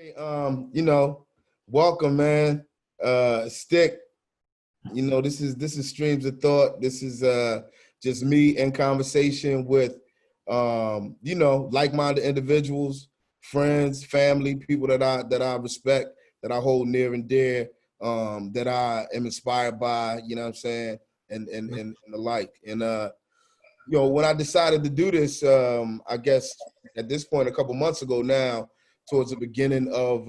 Hey, welcome, man. Stick. This is Streams of Thought. This is just me in conversation with like-minded individuals, friends, family, people that I respect, that I hold near and dear, that I am inspired by, you know what I'm saying, and the like. And when I decided to do this, I guess at this point, a couple months ago now, towards the beginning of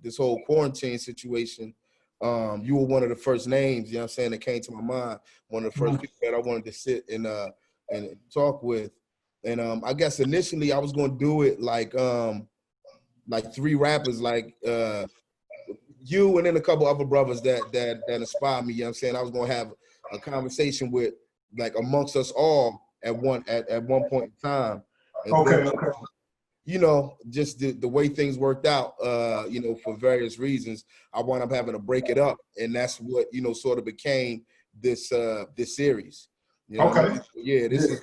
this whole quarantine situation, you were one of the first names, you know what I'm saying, that came to my mind. One of the first people that I wanted to sit and talk with. And I guess initially I was going to do it like three rappers, like you and then a couple other brothers that inspired me, you know what I'm saying. I was going to have a conversation with, like, amongst us all at one point in time. And then, Okay. just the way things worked out, for various reasons, I wound up having to break it up. And that's what, sort of became this series. You know what I mean? Yeah, this is,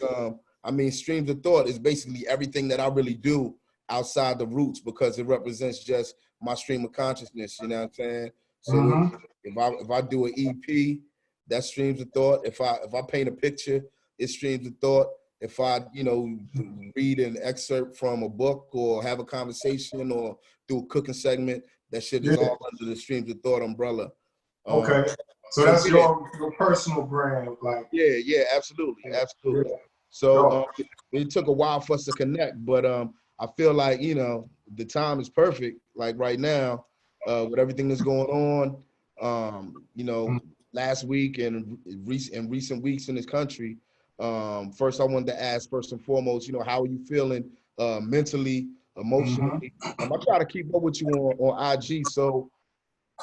Streams of Thought is basically everything that I really do outside the roots, because it represents just my stream of consciousness, you know what I'm saying? So if I do an EP, that's Streams of Thought. If I paint a picture, it's Streams of Thought. If I, read an excerpt from a book or have a conversation or do a cooking segment, that shit is all under the Streams of Thought umbrella. Okay. So that's your personal brand, like. Yeah, absolutely. Yeah. So it took a while for us to connect, but I feel like, the time is perfect, like right now, with everything that's going on, last week and recent weeks in this country. First, I wanted to ask, first and foremost, how are you feeling mentally, emotionally? I try to keep up with you on IG, so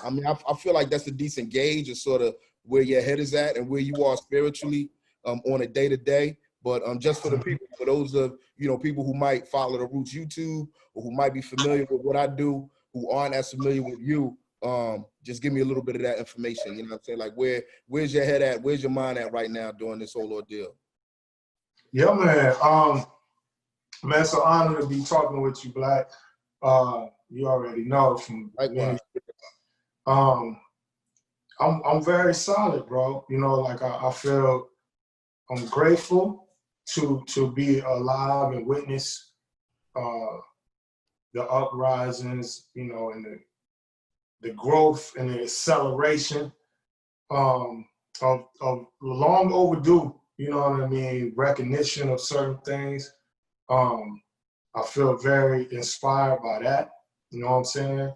I feel like that's a decent gauge of sort of where your head is at and where you are spiritually on a day-to-day. But just for the people, for those of people who might follow the Roots YouTube or who might be familiar with what I do, who aren't as familiar with you, just give me a little bit of that information. You know what I'm saying? Like, where's your head at? Where's your mind at right now during this whole ordeal? Yeah, man. Man, it's an honor to be talking with you, Black. You already know from Likewise. I'm very solid, bro. Like I feel I'm grateful to be alive and witness the uprisings, and the growth and the acceleration of long overdue, recognition of certain things. I feel very inspired by that, you know what I'm saying?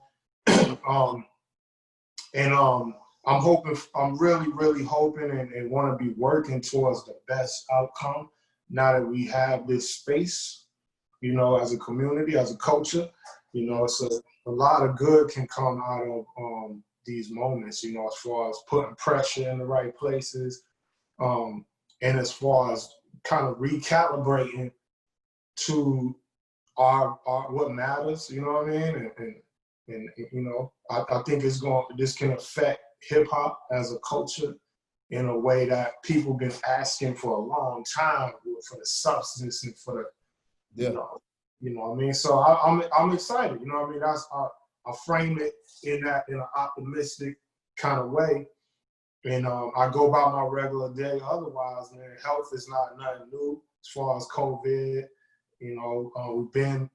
I'm really, really hoping and want to be working towards the best outcome now that we have this space, as a community, as a culture, so a lot of good can come out of these moments, as far as putting pressure in the right places, and as far as kind of recalibrating to our what matters, you know what I mean? And I think this can affect hip hop as a culture in a way that people been asking for a long time, for the substance and for the, you know what I mean? So I'm excited, you know what I mean? That's I frame it in an optimistic kind of way. And I go about my regular day. Otherwise, man, health is not nothing new as far as COVID. We've been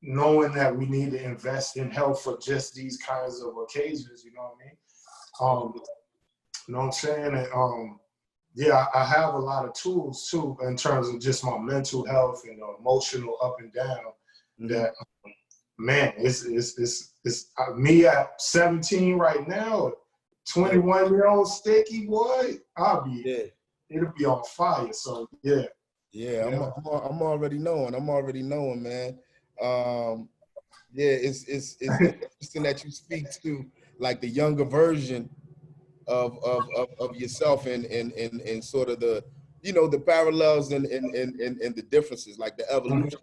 knowing that we need to invest in health for just these kinds of occasions, you know what I mean? You know what I'm saying? And I have a lot of tools too in terms of just my mental health and emotional up and down. That man, it's me at 17 right now, 21-year-old Sticky boy. It'll be on fire. So I'm already knowing, man. It's interesting that you speak to, like, the younger version of yourself and sort of the the parallels and the differences, like the evolution.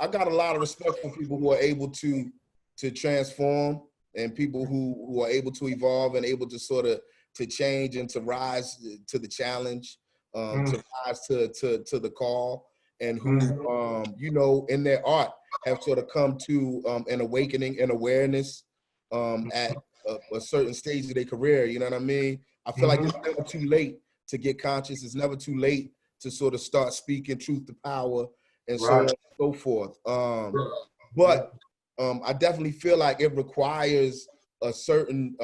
I got a lot of respect for people who are able to transform, and people who are able to evolve and able to sort of to change and to rise to the challenge, to rise to the call, and who in their art have sort of come to an awakening and awareness at a certain stage of their career. You know what I mean? I feel like it's never too late to get conscious. It's never too late to sort of start speaking truth to power and so on and so forth. But I definitely feel like it requires a certain,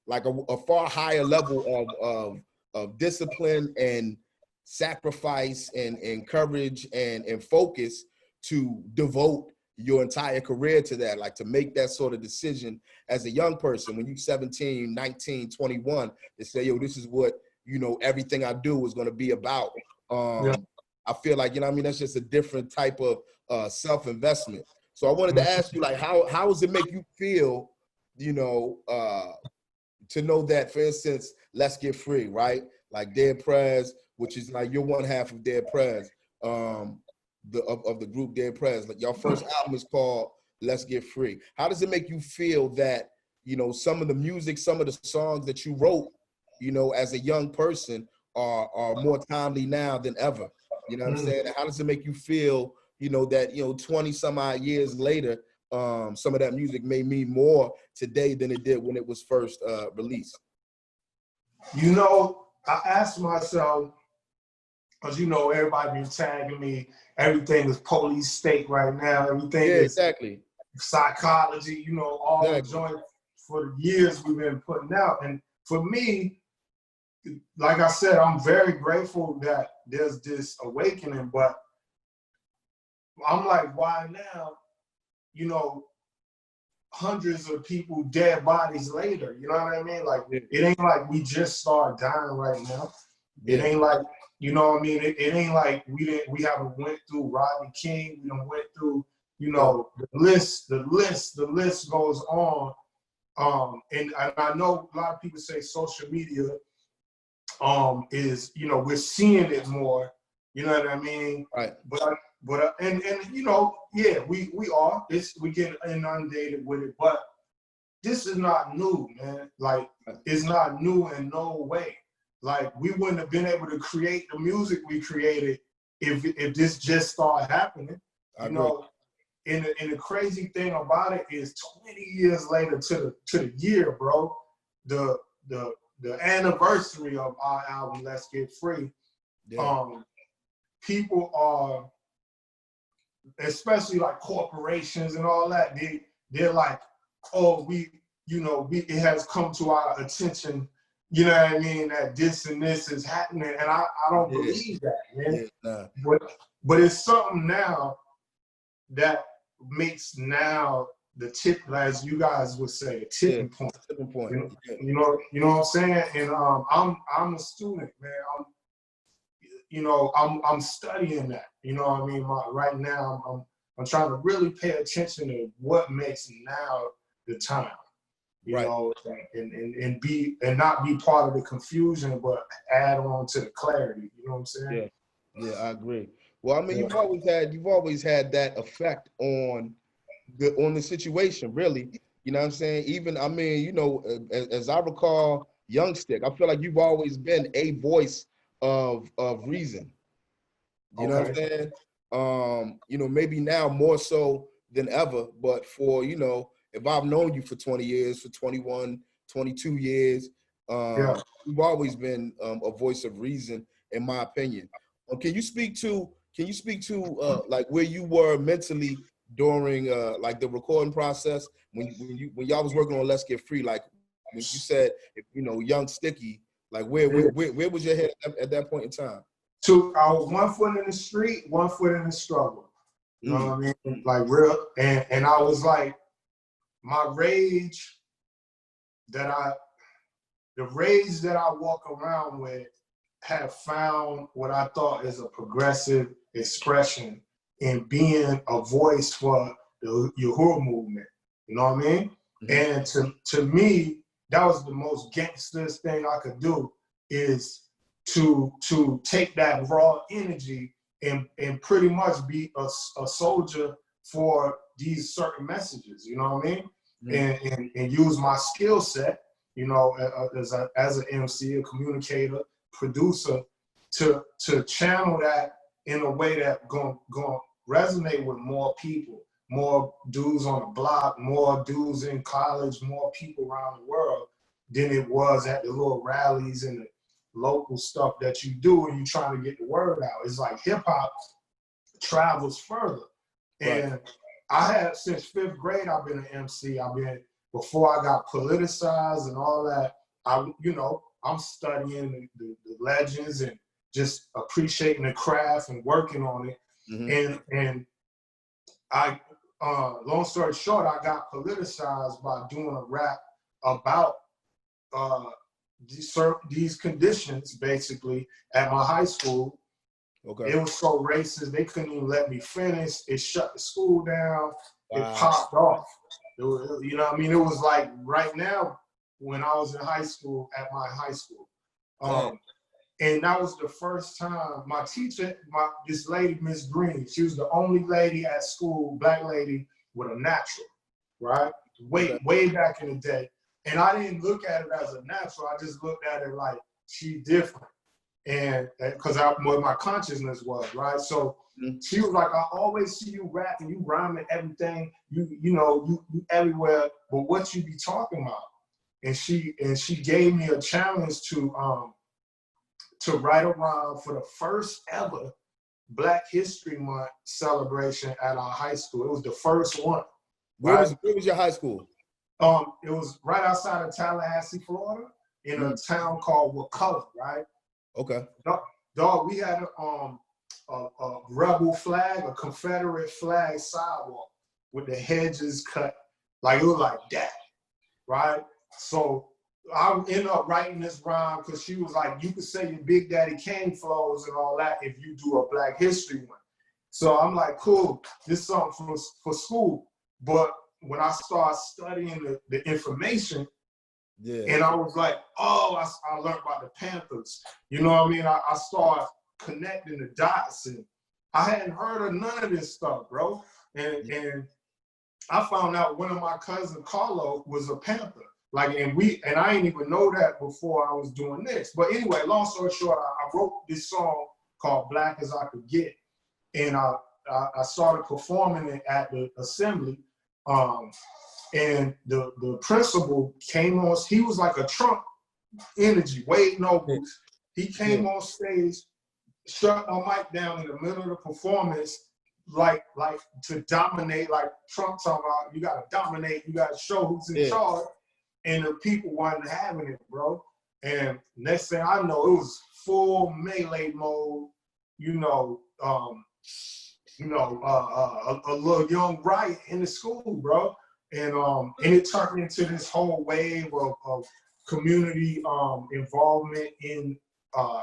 like a far higher level of discipline and sacrifice and courage and focus to devote your entire career to that, like to make that sort of decision as a young person when you're 17, 19, 21, to say, yo, this is what, you know, everything I do is going to be about. I feel like, you know what I mean, that's just a different type of self-investment. So I wanted to ask you, like, how does it make you feel, you know, to know that, for instance, Let's Get Free, right? Like Dead Prez, which is like you're one half of Dead Prez, of the group Dead Prez. Like your first album is called Let's Get Free. How does it make you feel that, you know, some of the music, some of the songs that you wrote, you know, as a young person are more timely now than ever? You know what I'm saying? And how does it make you feel, you know, that, you know, 20 some odd years later, some of that music may mean more today than it did when it was first released? You know, I asked myself, because, you know, everybody been tagging me, everything is police state right now, everything is exactly. Psychology, you know, all the joints for the years we've been putting out. And for me, like I said, I'm very grateful that there's this awakening, but I'm like, why now? You know, hundreds of people, dead bodies later. You know what I mean? Like, it ain't like we just start dying right now. It ain't like, you know what I mean? It ain't like we haven't went through Rodney King. We done went through, you know, the list goes on. And I know a lot of people say social media is, you know, we're seeing it more. You know what I mean? Right. But and you know, yeah, we are. We get inundated with it, but this is not new, man. Like, it's not new in no way. Like, we wouldn't have been able to create the music we created if this just started happening. You know, and the crazy thing about it is 20 years later to the year, bro, the anniversary of our album Let's Get Free, people are, especially like corporations and all that, they're like, oh, it has come to our attention, you know what I mean, that this and this is happening. And I don't believe that, man. But it's something now that makes now the tip, as you guys would say, a tipping point. Tipping point. You know what I'm saying? And I'm a student, man. I'm studying that. You know what I mean? Right now, I'm trying to really pay attention to what makes now the time. You know, and not be part of the confusion, but add on to the clarity. You know what I'm saying? Yeah, I agree. Well, I mean, you've always had that effect on the situation, really. You know what I'm saying? Even, I mean, you know, as I recall, Young Stic, I feel like you've always been a voice of reason. You know what I'm saying? You know, maybe now more so than ever, but for, you know, if I've known you for 20 years, for 21, 22 years, you've always been a voice of reason, in my opinion. Can you speak to like where you were mentally during like the recording process when y'all was working on Let's Get Free? Like when you said, you know, Young Sticky, like where was your head at that point in time? I was 1 foot in the street, 1 foot in the struggle. You know what I mean? Like real, and I was like, my rage that I walk around with have found what I thought is a progressive expression in being a voice for the Uhuru movement. You know what I mean? And to me, that was the most gangsterest thing I could do, is to take that raw energy and pretty much be a soldier for these certain messages, you know what I mean? And use my skill set, you know, as an MC, a communicator, producer, to channel that in a way that going resonate with more people, more dudes on the block, more dudes in college, more people around the world than it was at the little rallies and the local stuff that you do when you're trying to get the word out. It's like hip hop travels further. And Right. I had, since 5th grade, I've been an MC. Before I got politicized and all that, I'm studying the legends and just appreciating the craft and working on it. And I, long story short, I got politicized by doing a rap about these conditions, basically, at my high school. Okay. It was so racist, they couldn't even let me finish. It shut the school down. Wow. It popped off. It was, you know what I mean? It was like right now when I was in high school, at my high school. And that was the first time my teacher, this lady, Miss Green, she was the only lady at school, black lady, with a natural, right? Way back in the day. And I didn't look at it as a natural. I just looked at it like, she different. And because what my consciousness was, right? So she was like, I always see you rapping, you rhyming everything, you everywhere, but what you be talking about? And she gave me a challenge to write a rhyme for the first ever Black History Month celebration at our high school. It was the first one. Where was your high school? It was right outside of Tallahassee, Florida, in a town called Wakulla, right? Okay. Dog, we had a rebel flag, a Confederate flag sidewalk with the hedges cut. Like, it was like that, right? So I ended up writing this rhyme because she was like, you could say your Big Daddy Kane flows and all that if you do a Black History one. So I'm like, cool, this is something for school. But when I started studying the information, and I was like, oh, I learned about the Panthers. You know what I mean? I started connecting the dots, and I hadn't heard of none of this stuff, bro. And I found out one of my cousins, Carlo, was a Panther. Like, and I didn't even know that before I was doing this. But anyway, long story short, I wrote this song called Black as I Could Get. And I started performing it at the assembly. And the principal came on, he was like a Trump energy, Wade Nobles. He came on stage, shut my mic down in the middle of the performance, like to dominate, like Trump talking about, you gotta dominate, you gotta show who's in charge. And the people wasn't having it, bro. And next thing I know, it was full melee mode, a little young riot in the school, bro. And it turned into this whole wave of community involvement in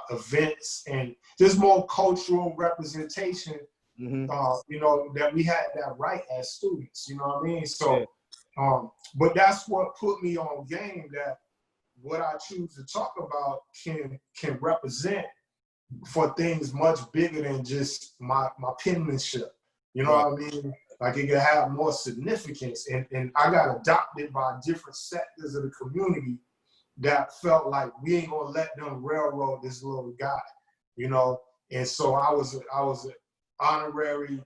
events and just more cultural representation, that we had that right as students, you know what I mean? So, but that's what put me on game, that what I choose to talk about can represent for things much bigger than just my penmanship. You know what I mean? Like, it can have more significance. And I got adopted by different sectors of the community that felt like we ain't gonna let them railroad this little guy, And so I was an honorary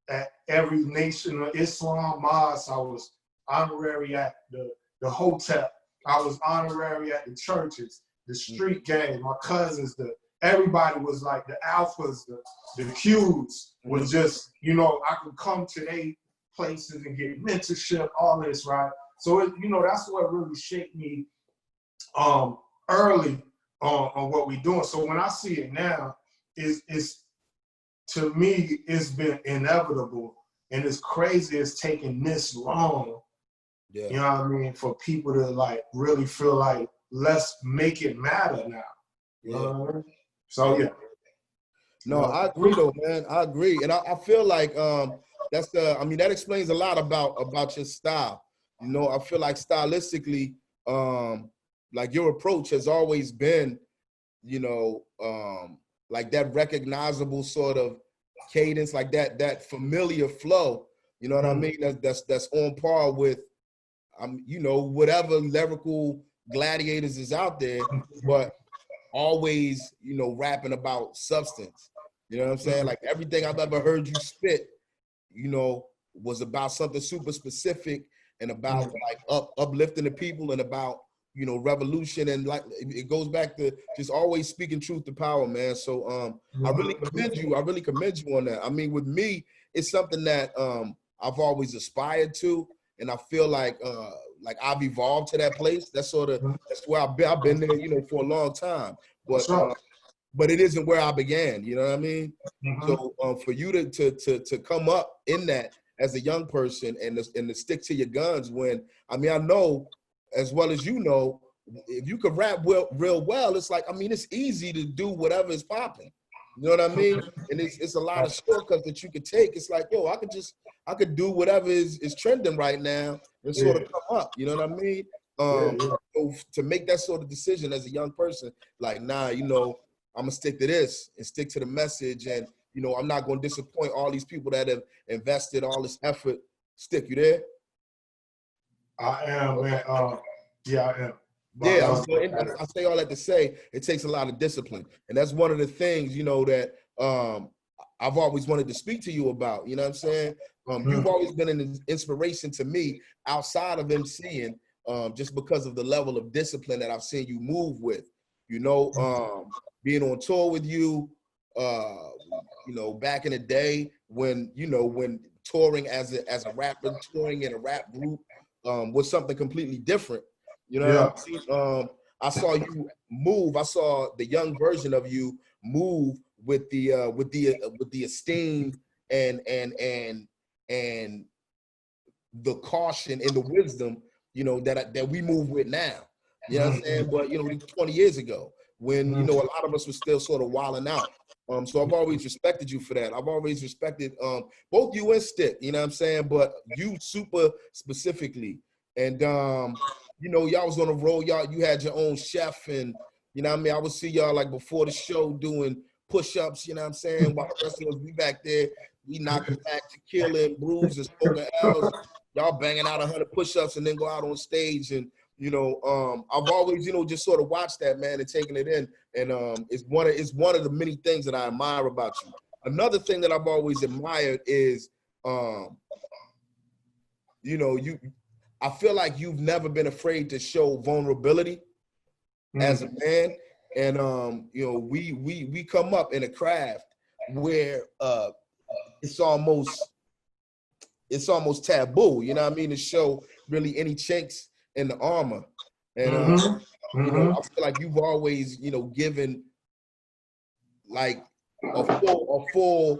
at every Nation of Islam mosque. I was honorary at the hotel. I was honorary at the churches, the street gang, my cousins, everybody was like the alphas, the Qs was just, I could come to their places and get mentorship, all this, right? So, that's what really shaped me early on what we're doing. So when I see it now, it's to me, it's been inevitable. And it's crazy it's taking this long, you know what I mean, for people to like really feel like, let's make it matter now. You know what I mean? So No, I agree though, man. I agree. And I feel like that explains a lot about your style. I feel like stylistically, like your approach has always been, like that recognizable sort of cadence, like that familiar flow. You know what I mean? That's on par with whatever lyrical gladiators is out there, but always, rapping about substance. You know what I'm saying? Like everything I've ever heard you spit, was about something super specific and about like uplifting the people and about, you know, revolution, and like it goes back to just always speaking truth to power, man. So I really commend you. I really commend you on that. I mean, with me, it's something that I've always aspired to, and I feel like I've evolved to that place. That's where I've been there, you know, for a long time. But it isn't where I began. You know what I mean? So for you to come up in that as a young person and to stick to your guns, when I mean, I know as well as you know, if you could rap real well, it's like, I mean, it's easy to do whatever is popping. You know what I mean? And it's a lot of shortcuts that you could take. It's like, yo, I could do whatever is trending right now and sort of come up. You know what I mean? So to make that sort of decision as a young person, like, nah, you know, I'm gonna stick to this and stick to the message, and you know, I'm not gonna disappoint all these people that have invested all this effort. Stick, you there? I am, man. Yeah, I am. Yeah, I say all that to say it takes a lot of discipline, and that's one of the things, you know, that I've always wanted to speak to you about. You know what I'm saying? You've always been an inspiration to me outside of MCing, just because of the level of discipline that I've seen you move with. You know, being on tour with you, you know, back in the day when, you know, when touring as a rapper, touring in a rap group was something completely different. You know what I mean? I saw you move. I saw the young version of you move with the esteem and the caution and the wisdom, you know, that we move with now. You know what I'm saying? But you know, 20 years ago, when you know a lot of us were still sort of wilding out. So I've always respected you for that. I've always respected both you and Stic, you know what I'm saying? But you super specifically. And you know, y'all was on the road, you had your own chef, and you know what I mean, I would see y'all like before the show doing push-ups, you know what I'm saying? While the rest of us, we back there, we knocking back tequila and brews and smoking L's. Y'all banging out 100 push-ups and then go out on stage. And you know, I've always, you know, just sort of watched that, man, and taking it in. And it's one of the many things that I admire about you. Another thing that I've always admired is, you know, I feel like you've never been afraid to show vulnerability as a man. And you know, we come up in a craft where it's almost taboo, you know what I mean, to show really any chinks in the armor. And you know, I feel like you've always, you know, given like a full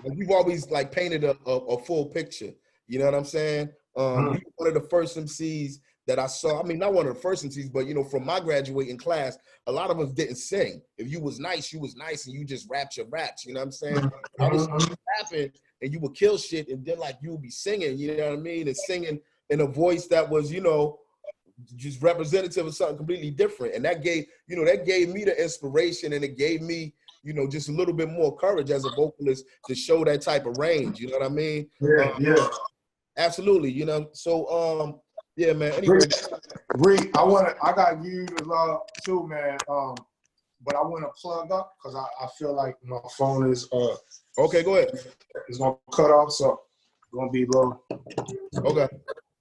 like you've always like painted a full picture. You know what I'm saying? You were one of the first MCs that I saw. I mean, not one of the first MCs, but you know, from my graduating class, a lot of us didn't sing. If you was nice, and you just rapped your raps. You know what I'm saying? I was rapping and you would kill shit, and then like you would be singing. You know what I mean? And singing in a voice that was, you know, just representative of something completely different. And that gave me the inspiration, and it gave me, you know, just a little bit more courage as a vocalist to show that type of range. You know what I mean? Yeah. Absolutely. You know, so yeah, man. Anyway, Reed, I got you to love too, man. But I want to plug up because I feel like my phone is okay, go ahead. It's gonna cut off, so it's gonna be a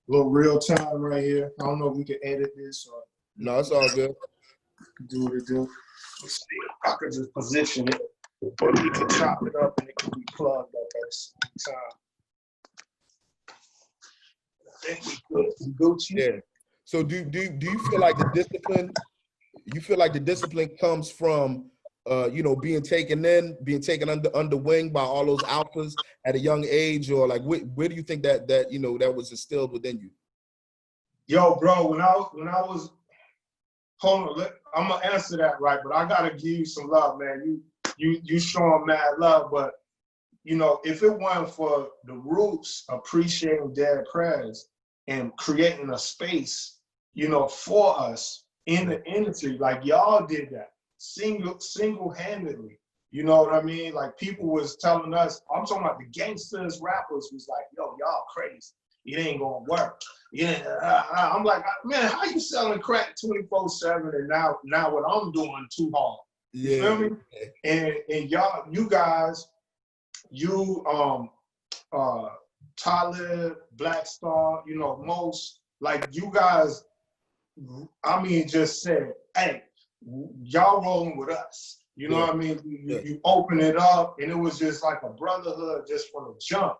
little real time right here. I don't know if we can edit this or no, it's all good. Do what it do. Let's see. I could just position it, or we can chop it up and it can be plugged up at the same time. I think we good. Gucci. Yeah. So do you feel like the discipline? You feel like the discipline comes from, you know, being taken under wing by all those alphas at a young age, or like where do you think that you know that was instilled within you? Yo, bro, when I was, hold on, I'm gonna answer that right, but I gotta give you some love, man. You showing mad love, but you know, if it weren't for the Roots appreciating Dad Prez and creating a space, you know, for us in the industry, like y'all did that single-handedly. You know what I mean? Like people was telling us, I'm talking about the gangsters, rappers was like, yo, y'all crazy. It ain't gonna work. Yeah, I'm like, man, how you selling crack 24/7 and now what I'm doing too hard? You feel me? And y'all, you guys, you Talib, Black Star, you know, most, like you guys, I mean, just said, hey, y'all rolling with us. You know what I mean? You open it up, and it was just like a brotherhood just from the jump.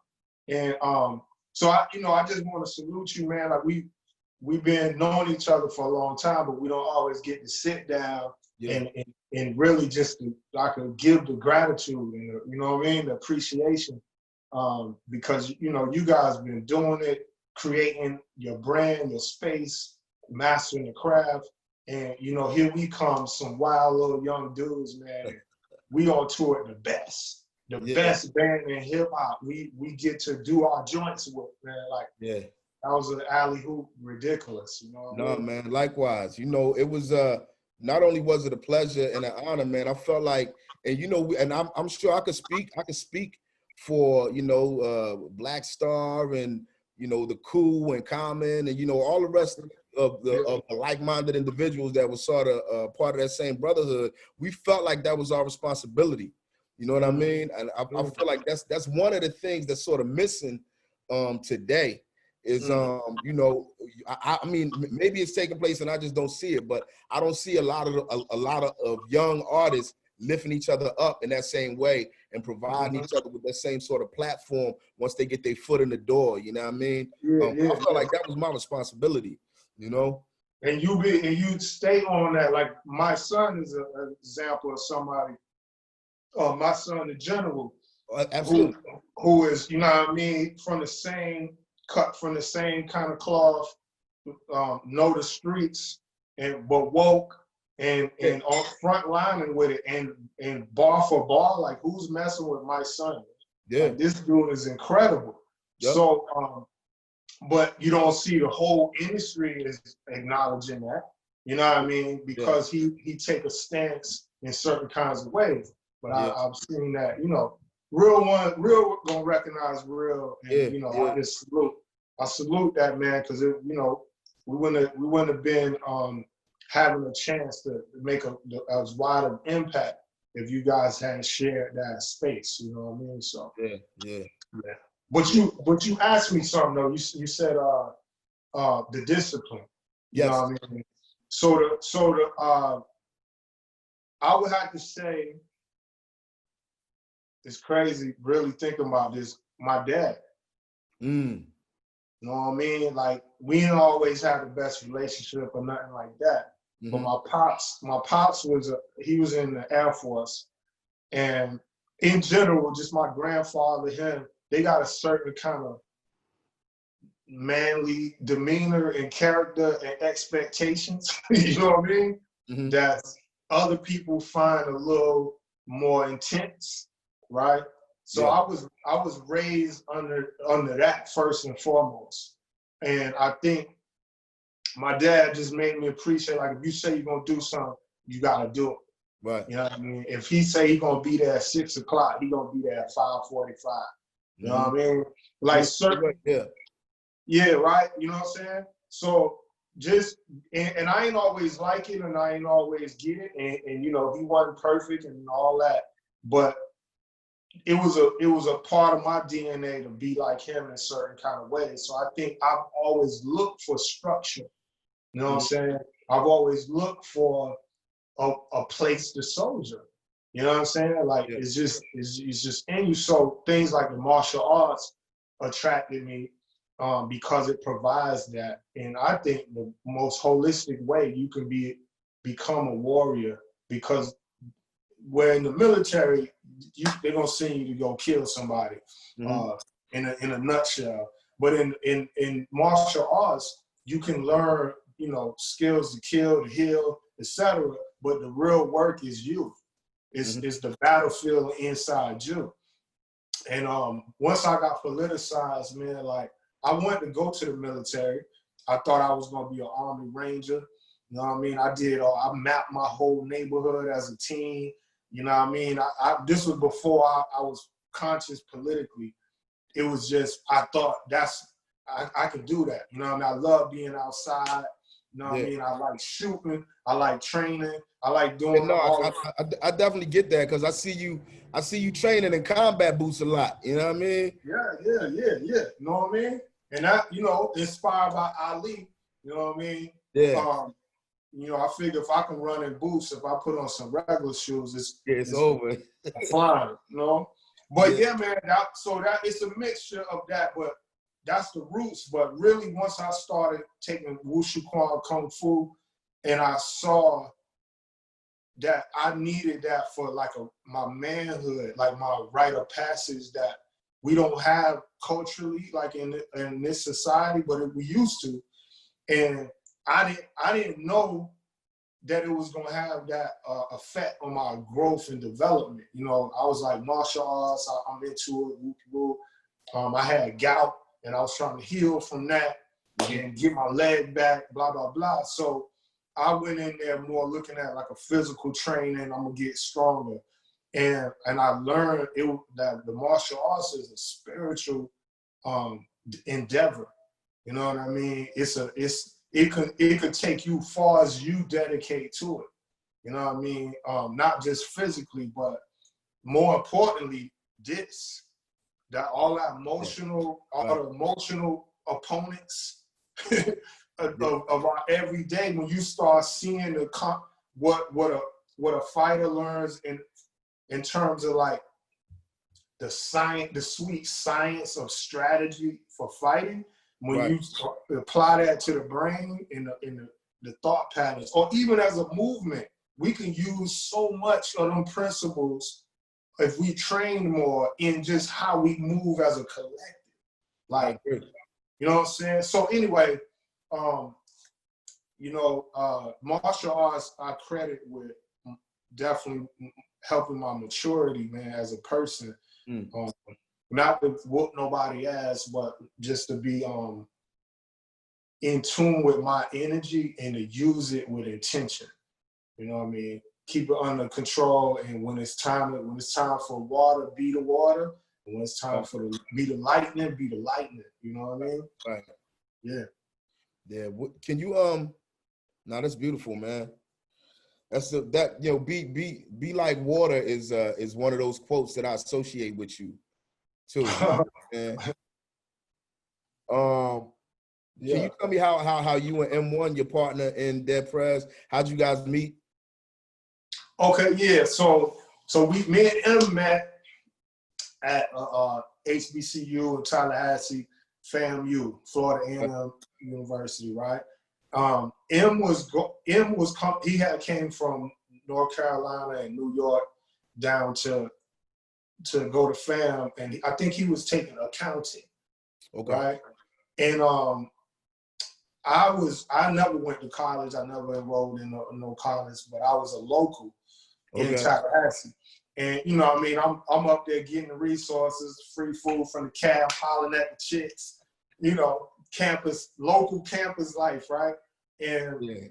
And so I just want to salute you, man. Like we've been knowing each other for a long time, but we don't always get to sit down and really just to give the gratitude and you know what I mean, the appreciation, because you guys been doing it, creating your brand, your space, mastering the craft, and here we come, some wild little young dudes, man. We on tour the best. The best band in hip hop. We get to do our joints with, man. Like that was an alley hoop ridiculous, No, man, likewise. It was not only was it a pleasure and an honor, man. I felt like, and I'm sure I could speak for Black Star and the Cool and Common and all the rest of the like-minded individuals that was sort of part of that same brotherhood. We felt like that was our responsibility. You know what I mean? And I feel like that's one of the things that's sort of missing today is, I mean, maybe it's taking place and I just don't see it, but I don't see a lot of young artists lifting each other up in that same way and providing each other with that same sort of platform once they get their foot in the door. You know what I mean? I felt like that was my responsibility, And you stay on that. Like my son is an example of somebody. My son, the general, absolutely, who is, what I mean, from the same cut, from the same kind of cloth, know the streets, but woke and on front lining with it, and bar for bar, like who's messing with my son? Like, this dude is incredible. So, but you don't see the whole industry is acknowledging that. You know what I mean? Because he take a stance in certain kinds of ways. But I've seen that, real gonna recognize real, and I salute that, man, because we wouldn't have been having a chance to make as wide an impact if you guys hadn't shared that space. You know what I mean? So yeah. But you asked me something though. You said the discipline. You know what I mean? So I would have to say, it's crazy really thinking about this. My dad. You know what I mean? Like, we didn't always have the best relationship or nothing like that. But my pops he was in the Air Force. And in general, just my grandfather, him, they got a certain kind of manly demeanor and character and expectations, you know what I mean? That other people find a little more intense. Right, so I was raised under that first and foremost, and I think my dad just made me appreciate, like, if you say you're gonna do something, you gotta do it. Right. You know what I mean? If he say he's gonna be there at 6 o'clock, he gonna be there at 5:45. You know what I mean? Like certain, right. You know what I'm saying? So just and I ain't always like it, and I ain't always get it, and he wasn't perfect and all that, but it was a part of my DNA to be like him in a certain kind of way. So I think I've always looked for structure. You know what I'm saying? I've always looked for a place to soldier. You know what I'm saying? Like it's just in you. So things like the martial arts attracted me because it provides that. And I think the most holistic way you can become a warrior, because where in the military, they're gonna send you to go kill somebody, in a nutshell. But in martial arts, you can learn, skills to kill, to heal, etc. But the real work is you. It's the battlefield inside you. And once I got politicized, man, like I wanted to go to the military. I thought I was gonna be an Army Ranger. You know what I mean? I mapped my whole neighborhood as a teen. You know what I mean? This was before I was conscious politically. It was just, I thought I could do that. You know what I mean? I love being outside, You know what I mean? I like shooting. I like training. I like doing No, all. I definitely get that because I see you training in combat boots a lot. You know what I mean? Yeah. You know what I mean? And that, you know, inspired by Ali. You know what I mean? Yeah. You know, I figure if I can run in boots, if I put on some regular shoes, It's over. flying. You know? But Yeah. yeah, man. That it's a mixture of that, but that's the roots. But really, once I started taking Wushu Kwan Kung Fu, and I saw that I needed that for like my manhood, like my rite of passage that we don't have culturally, like in this society, but we used to. And I didn't know that it was gonna have that effect on my growth and development. You know, I was like martial arts, I'm into it, whoop. I had gout, and I was trying to heal from that and get my leg back, blah blah blah. So I went in there more looking at like a physical training. I'm gonna get stronger, and I learned that the martial arts is a spiritual endeavor. You know what I mean? It could take you far as you dedicate to it. You know what I mean? Not just physically, but more importantly, all the emotional opponents of our everyday. When you start seeing what a fighter learns in terms of like the sweet science of strategy for fighting. When you apply that to the brain in the thought patterns, or even as a movement, we can use so much of them principles if we train more in just how we move as a collective. Like, you know what I'm saying? So anyway, you know, martial arts I credit with definitely helping my maturity, man, as a person. Not to whoop nobody ass, but just to be in tune with my energy and to use it with intention. You know what I mean? Keep it under control, and when it's time for water, be the water. And when it's time be the lightning, be the lightning. You know what I mean? Right. Yeah. Yeah. Can you Now that's beautiful, man. Be like water is one of those quotes that I associate with you too. And can you tell me how you and M1, your partner in Prez, how'd you guys meet? Okay, yeah. So me and M met at HBCU in Tallahassee, FAMU, Florida A&M University, right? He came from North Carolina and New York down to go to FAM, and I think he was taking accounting, right? And I never went to college. I never enrolled in no college, but I was a local in Tallahassee. And you know what I mean? I'm up there getting the resources, free food from the cab, hollering at the chicks, you know, local campus life, right? And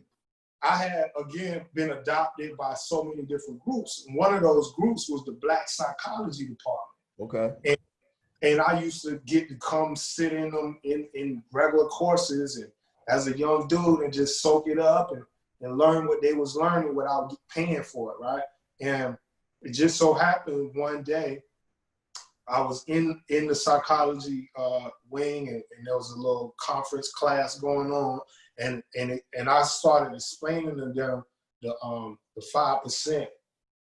I had, again, been adopted by so many different groups. And one of those groups was the Black Psychology Department. And I used to get to come sit in them in regular courses and as a young dude and just soak it up and learn what they was learning without paying for it, right? And it just so happened one day I was in the psychology wing, and there was a little conference class going on, and I started explaining to them the 5%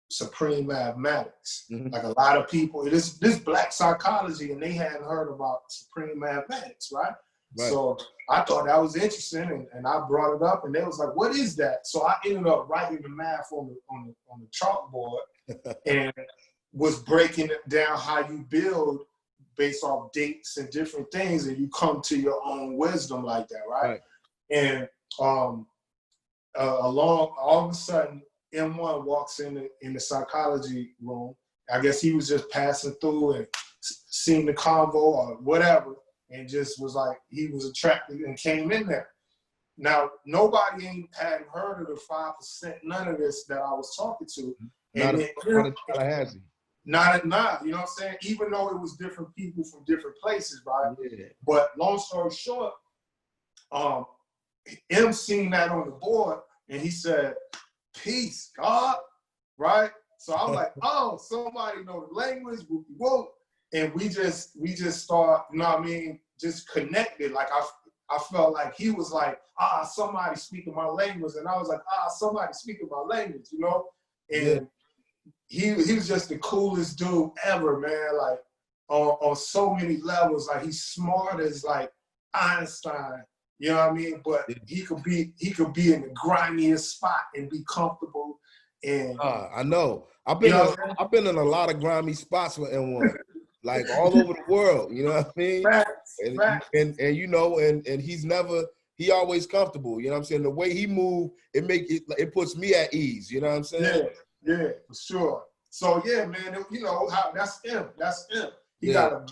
supreme mathematics. Like a lot of people, this Black psychology, and they hadn't heard about supreme mathematics, right? So I thought that was interesting, and I brought it up, and they was like, "What is that?" So I ended up writing the math on the chalkboard, and was breaking it down how you build based off dates and different things, and you come to your own wisdom like that, right? And all of a sudden, M1 walks in the psychology room. I guess he was just passing through and seen the convo or whatever, and just was like, he was attracted and came in there. Now, nobody hadn't heard of the 5%, none of this that I was talking to. Not in Tallahassee. Not, you know what I'm saying? Even though it was different people from different places, right? But long story short, M seen that on the board, and he said, "Peace, God," right? So I'm like, "Oh, somebody know the language, whoop." And we just start, you know what I mean, just connected. Like I felt like he was like, somebody speaking my language, and I was like, somebody speaking my language, you know. And he was just the coolest dude ever, man. Like on so many levels. Like he's smart as like Einstein. You know what I mean? But he could be in the grimiest spot and be comfortable. And I know. I've you been know, in a lot of grimy spots with M1, like all over the world. You know what I mean? facts. And you know, and he always comfortable. You know what I'm saying? The way he move, it puts me at ease. You know what I'm saying? Yeah, for sure. So yeah, man, you know how that's him. That's him. He got a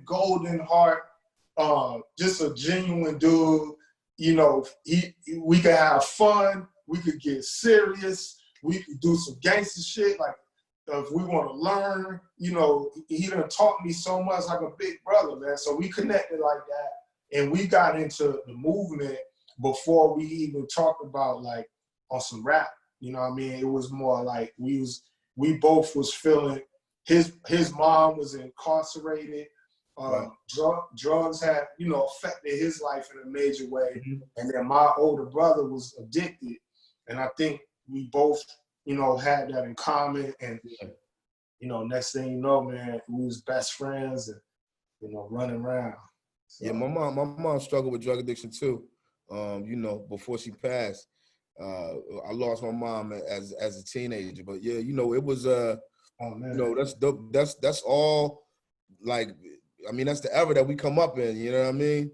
golden heart. Just a genuine dude. You know, we could have fun. We could get serious. We could do some gangster shit. Like if we want to learn, you know, he done taught me so much like a big brother, man. So we connected like that, and we got into the movement before we even talked about like on some rap. You know what I mean? It was more like we both was feeling his mom was incarcerated. Right. Drugs had, you know, affected his life in a major way. And then my older brother was addicted. And I think we both, you know, had that in common. And, you know, next thing you know, man, we was best friends and, you know, running around. So. Yeah, my mom struggled with drug addiction too. You know, before she passed. I lost my mom as a teenager. But yeah, you know, it was you know, that's all like, I mean, that's the era that we come up in, you know what I mean?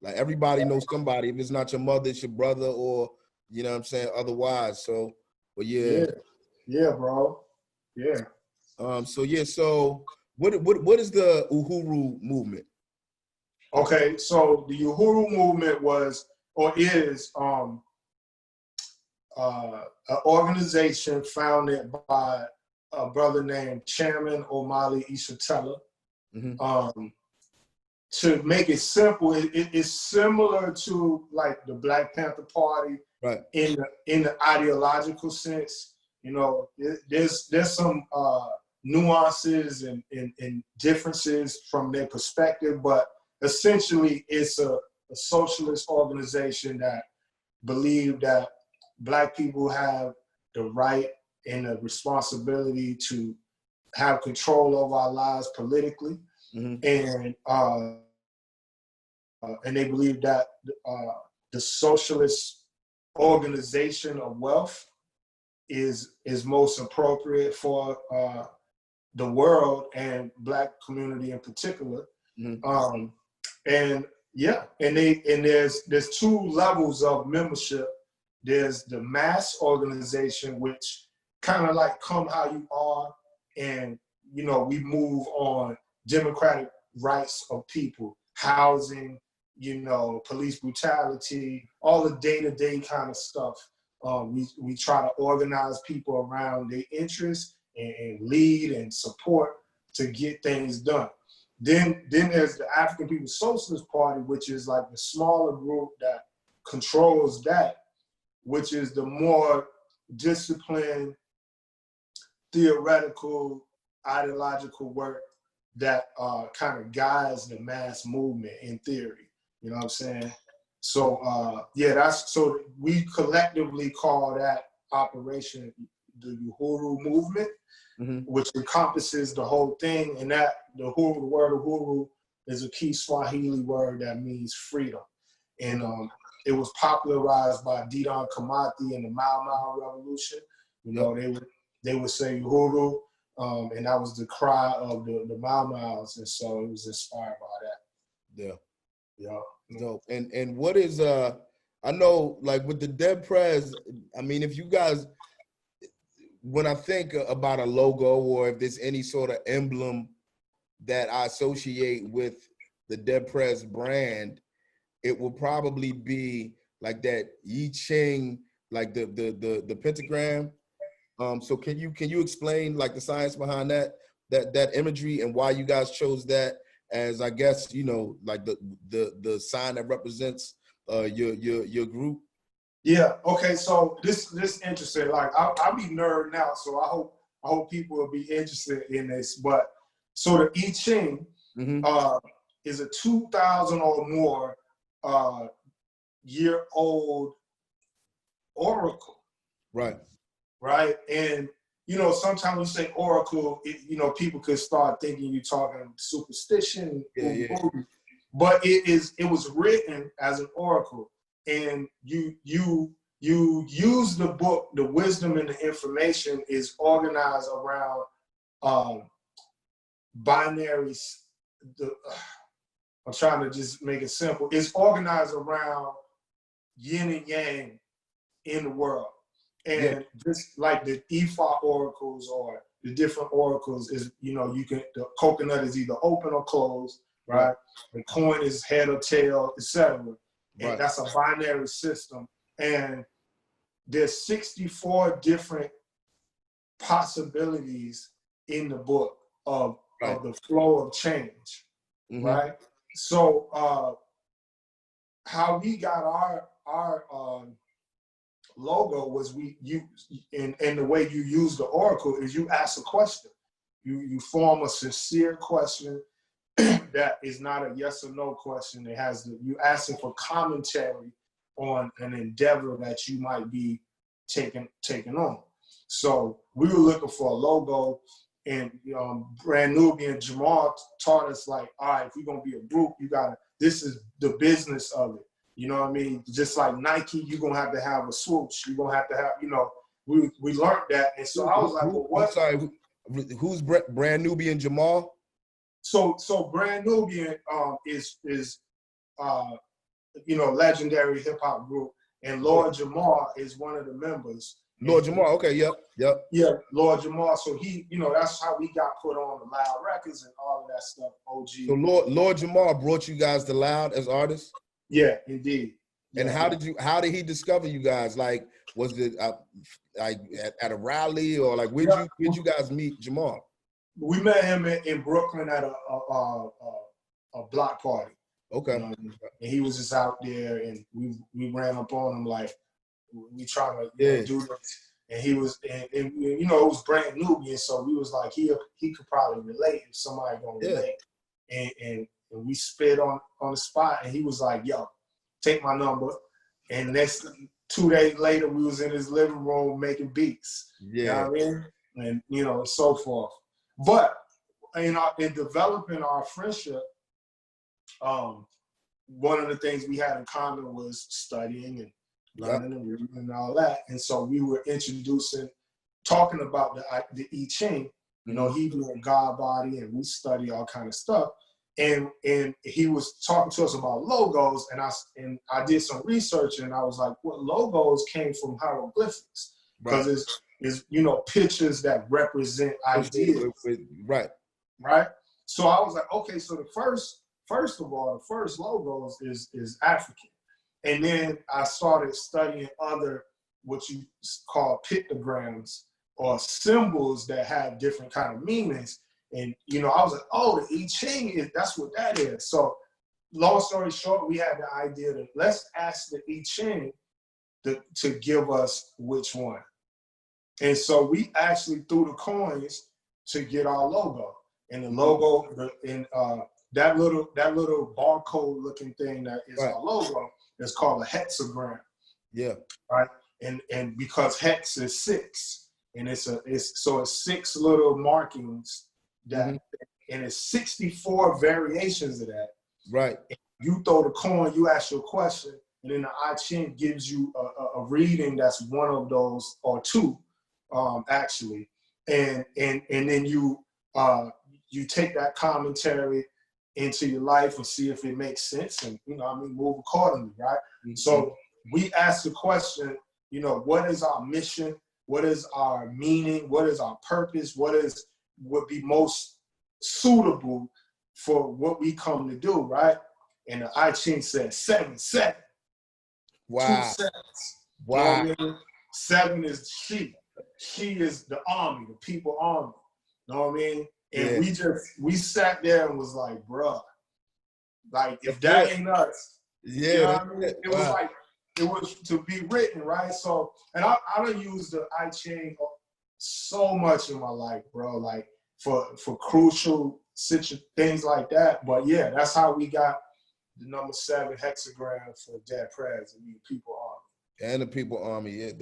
Like everybody knows somebody. If it's not your mother, it's your brother, or you know what I'm saying, otherwise. So, but yeah. Yeah, bro. Yeah. So what is the Uhuru movement? Okay, so the Uhuru movement was or is an organization founded by a brother named Chairman Omali Isatella. To make it simple, it's similar to like the Black Panther Party, right? In the ideological sense. You know, there's some nuances and differences from their perspective, but essentially it's a socialist organization that believe that Black people have the right and the responsibility to have control over our lives politically. And they believe that the socialist organization of wealth is most appropriate for the world and Black community in particular. And there's two levels of membership. There's the mass organization, which kind of like come how you are, and you know, we move on democratic rights of people, housing, you know, police brutality, all the day-to-day kind of stuff. We try to organize people around their interests and lead and support to get things done. Then there's the African People's Socialist Party, which is like the smaller group that controls that, which is the more disciplined, theoretical, ideological work that kind of guides the mass movement in theory. You know what I'm saying? So so we collectively call that operation the Uhuru movement, which encompasses the whole thing. And that the word Uhuru is a key Swahili word that means freedom. And it was popularized by Didan Kimathi in the Mau Mau Revolution. You know, they would say Uhuru, and that was the cry of the Mau Mau's, and so it was inspired by that. Yeah. Dope. And what is I know, like with the Dead Prez, I mean, if you guys, when I think about a logo or if there's any sort of emblem that I associate with the Dead Prez brand, it will probably be like that Yi Ching, like the pentagram. So can you explain like the science behind that imagery and why you guys chose that as, I guess, you know, like the sign that represents your group? Yeah. Okay. So this interesting. Like I'll be nerding out. So I hope people will be interested in this. But so the I Ching is a 2,000 or more year old oracle. Right. Right. And you know, sometimes you say oracle, you know, people could start thinking you're talking superstition. Yeah. But it was written as an oracle, and you use the book. The wisdom and the information is organized around binaries. I'm trying to just make it simple. It's organized around yin and yang in the world. And just like the Ifa oracles or the different oracles is, you know, the coconut is either open or closed, right? The coin is head or tail, etc. And that's a binary system. And there's 64 different possibilities in the book of the flow of change, right? So how we got our logo was and the way you use the oracle is you ask a question. You form a sincere question that is not a yes or no question. It has you asking for commentary on an endeavor that you might be taking on. So we were looking for a logo, and Brand Nubian Jamal taught us, like, all right, if you're gonna be a group, this is the business of it. You know what I mean? Just like Nike, you're gonna have to have a swoosh. You're gonna have to have, you know, we learned that. And so I was like, well, what? I'm sorry, who's Brand Nubian Jamal? So Brand Nubian is you know, legendary hip hop group, and Lord Jamal is one of the members. Lord Jamal, okay, yep. Yeah, Lord Jamal. So he, you know, that's how we got put on the Loud Records and all of that stuff. OG. So Lord Jamal brought you guys to Loud as artists? Yeah, indeed. And how did he discover you guys? Like, was it like at a rally, or like where'd you guys meet Jamal? We met him in Brooklyn at a block party. Okay. You know, and he was just out there, and we ran up on him like, we trying to do this. And he was, and you know, it was Brand Nubian, so we was like, he could probably relate if somebody gonna relate. And we spit on the spot, and he was like, yo, take my number. And next 2 days later, we was in his living room making beats. Yeah. You know what I mean? And, you know, and so forth. But in developing our friendship, one of the things we had in common was studying and learning and reading and all that. And so we were talking about the I Ching. You know, he doing God body, and we study all kind of stuff. And he was talking to us about logos, and I did some research, and I was like, what logos came from hieroglyphics? Because it's you know, pictures that represent ideas. Right. So I was like, okay, so the first of all, the first logos is African. And then I started studying other, what you call pictograms, or symbols that have different kind of meanings. And, you know, I was like, oh, the I Ching, that's what that is. So long story short, we had the idea that let's ask the I Ching to give us which one. And so we actually threw the coins to get our logo. And the logo, that little barcode looking thing that is our logo is called a hexagram. Yeah. Right. And because hex is 6, and it's 6 little markings that, and it's 64 variations of that. Right. And you throw the coin, you ask your question, and then the I Ching gives you a reading that's one of those, or 2, actually. And then you take that commentary into your life and see if it makes sense, and, you know, I mean, move accordingly, right? So we ask the question, you know, what is our mission? What is our meaning? What is our purpose? What would be most suitable for what we come to do, right? And the I Ching said 7, 7. Wow. 2 sevens. Wow. You know what I mean? 7 is she. She is the army, the people army. You know what I mean? And we sat there and was like, bruh, like, if that ain't us, You know Yeah, what I mean? that's it. It was Wow. like, it was to be written, right? So, and I done used the I chain so much in my life, bro, like for crucial things like that. But yeah, that's how we got the number 7 hexagram for Dead Prez and the People And the People Army. Yeah,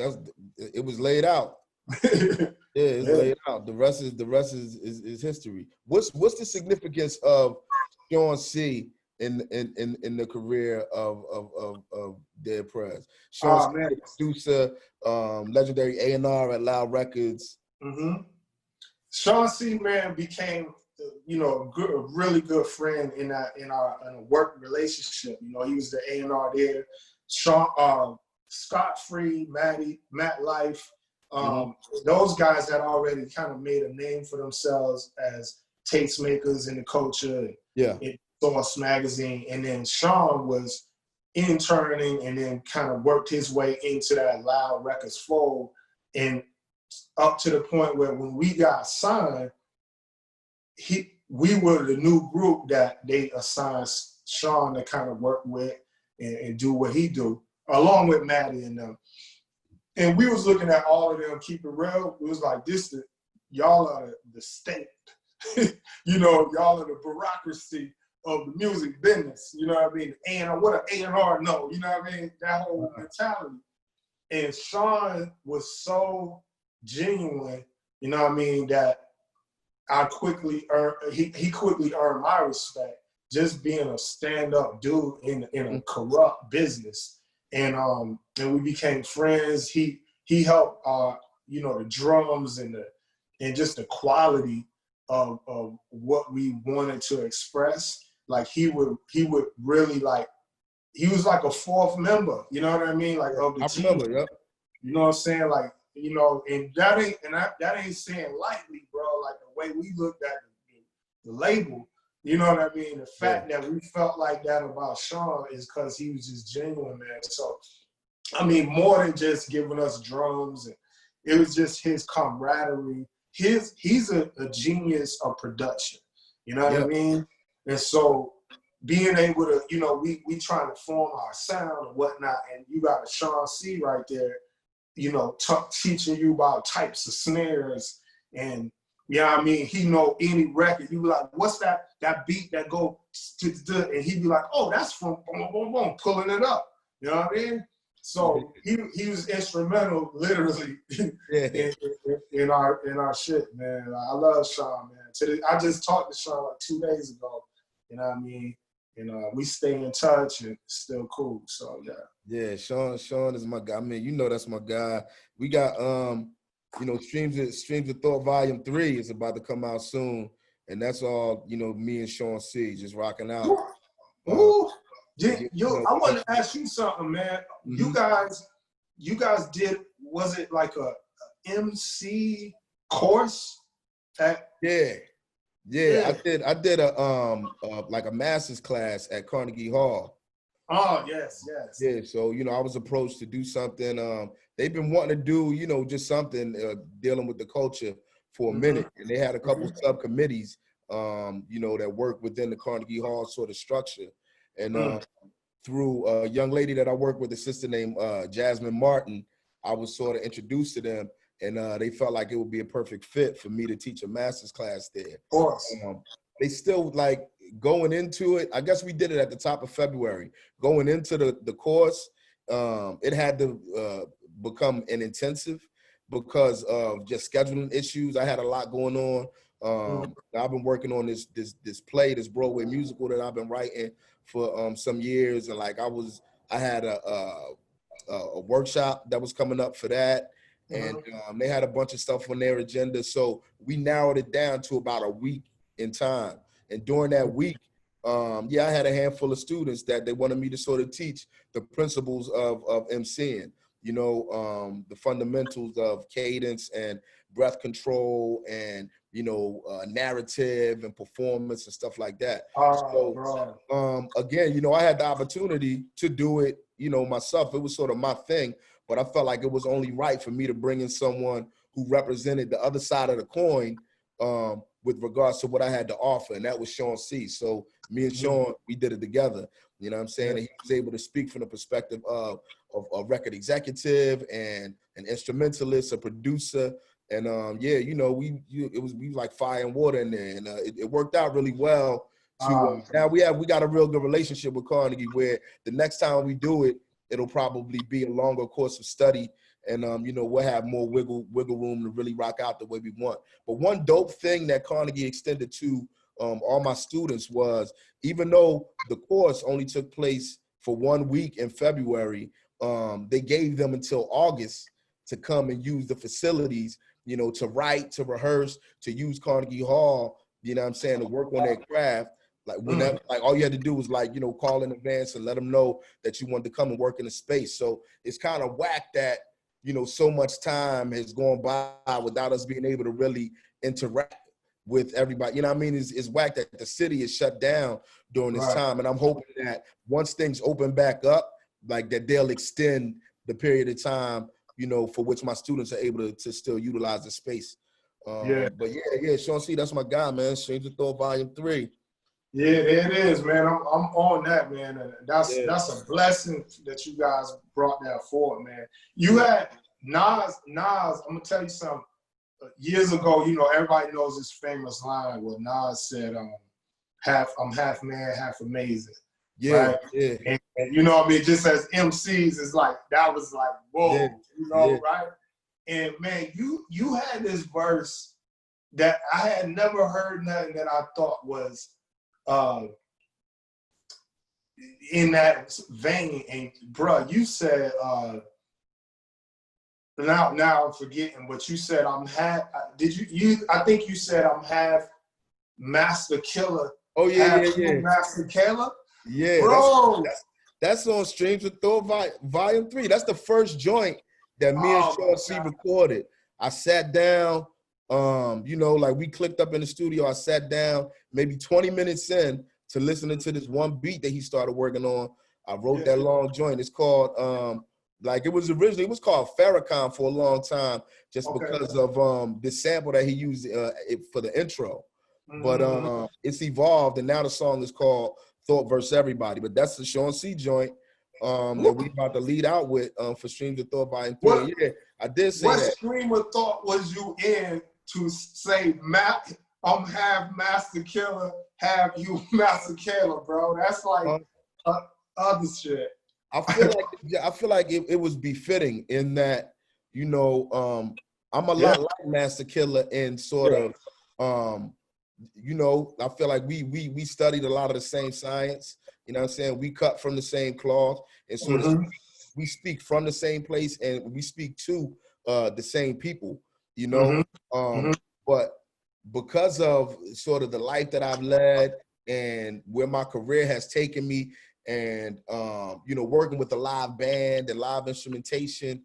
it was laid out. Army. Yeah, it's Yeah. laid out. The rest is history. What's the significance of Sean C in the career of Dead Prez? Sean C, Oh man. producer, legendary A&R at Loud Records. Mm-hmm. Sean C, man, became, a really good friend in a work relationship. You know, he was the A&R there. Sean, Scott Free, Matt Life, those guys had already kind of made a name for themselves as tastemakers in the culture. Yeah. In Source Magazine, and then Sean was interning and then kind of worked his way into that Loud Records fold, and up to the point where when we got signed, we were the new group that they assigned Sean to kind of work with and do what he do, along with Maddie and them. And we was looking at all of them, keep it real. It was like, y'all are the state. Y'all are the bureaucracy of the music business. You know what I mean? And what an A&R know, you know what I mean? That whole mentality. And Sean was so genuine, you know what I mean, that I quickly he quickly earned my respect, just being a stand-up dude in a corrupt business. And we became friends. He helped the drums and just the quality of what we wanted to express. Like he would really, like, he was like a fourth member, you know what I mean? Like, of the team. Remember, yep. You know what I'm saying? Like, and that ain't saying lightly, bro. Like the way we looked at the label, you know what I mean? The fact that we felt like that about Sean is because he was just genuine, man. So, I mean, more than just giving us drums, and it was just his camaraderie. He's a genius of production, you know what I mean? And so being able to, we trying to form our sound and whatnot, and you got a Sean C right there, teaching you about types of snares, and you know what I mean, he know any record. You be like, what's that beat that go, and he'd be like, oh, that's from boom, boom, boom, pulling it up. You know what I mean? So he was instrumental, literally, in our shit, man. I love Sean, man. I just talked to Sean like 2 days ago. You know what I mean? And we stay in touch and still cool. So yeah. Yeah, Sean is my guy. I mean, that's my guy. We got Streams of Thought Volume 3 is about to come out soon. And that's all, me and Sean C just rocking out. Ooh. I want to ask you something, man. Mm-hmm. You guys did, was it like a MC course? Yeah. I did a like a master's class at Carnegie Hall. Oh, yes. Yeah, so I was approached to do something. They've been wanting to do, just something dealing with the culture for a minute, and they had a couple subcommittees, that work within the Carnegie Hall sort of structure, and through a young lady that I work with, a sister named Jasmine Martin, I was sort of introduced to them, and they felt like it would be a perfect fit for me to teach a master's class there. Of course. They still, like, going into it, I guess we did it at the top of February. Going into the course, it had to become an intensive because of just scheduling issues. I had a lot going on. I've been working on this play, this Broadway musical that I've been writing for some years, and like I had a workshop that was coming up for that, and they had a bunch of stuff on their agenda. So we narrowed it down to about a week in time. And during that week, I had a handful of students that they wanted me to sort of teach the principles of MCing, the fundamentals of cadence and breath control and, narrative and performance and stuff like that. Again, I had the opportunity to do it, myself. It was sort of my thing, but I felt like it was only right for me to bring in someone who represented the other side of the coin, with regards to what I had to offer, and that was Sean C. So me and Sean, we did it together. You know what I'm saying? And he was able to speak from the perspective of a record executive and an instrumentalist, a producer. And yeah, you know, we was like fire and water in there, and it worked out really well. Now we got a real good relationship with Carnegie, where the next time we do it, it'll probably be a longer course of study, and you know, we'll have more wiggle room to really rock out the way we want. But one dope thing that Carnegie extended to all my students was, even though the course only took place for 1 week in February, they gave them until August to come and use the facilities, you know, to write, to rehearse, to use Carnegie Hall, you know what I'm saying, to work on their craft. Like whenever, like all you had to do was like, you know, call in advance and let them know that you wanted to come and work in the space. So it's kind of whack that, you know, so much time has gone by without us being able to really interact with everybody. You know what I mean? It's whack that the city is shut down during this time. And I'm hoping that once things open back up, like that they'll extend the period of time, you know, for which my students are able to still utilize the space. But yeah, Sean C, that's my guy, man. Strange of Thought Volume 3. Yeah, there it is, man. I'm on that, man. And that's a blessing that you guys brought that forward, man. You had Nas, I'm gonna tell you something. Years ago, you know, everybody knows this famous line where Nas said, I'm half man, half amazing. Yeah, right? And you know what I mean? Just as MCs, it's like, that was like, whoa, you know, right? And man, you had this verse that I had never heard nothing that I thought was in that vein. And bruh, you said, now I'm forgetting, but you said I'm half, I think you said I'm half Master Killer. Oh yeah, Master Killer? Yeah, bro. That's on Streams of Thought Volume 3. That's the first joint that me and Sean C recorded. I sat down, you know, like we clicked up in the studio. I sat down maybe 20 minutes in to listening to this one beat that he started working on. I wrote that long joint. It's called, like it was called Farrakhan for a long time, just because of the sample that he used for the intro. But it's evolved, and now the song is called Thought vs. Everybody. But that's the Sean C joint that we about to lead out with for Streams of Thought Volume 3. Yeah, I did say that. What stream of thought was you in to say, I'm half Master Killer, half you Master Killer, bro? That's like other shit. I feel like it was befitting in that, you know, I'm a lot like Master Killer in sort of, you know, I feel like we studied a lot of the same science. You know what I'm saying? We cut from the same cloth, and sort of we speak from the same place, and we speak to the same people, you know. But because of sort of the life that I've led and where my career has taken me, and you know, working with the live band and live instrumentation,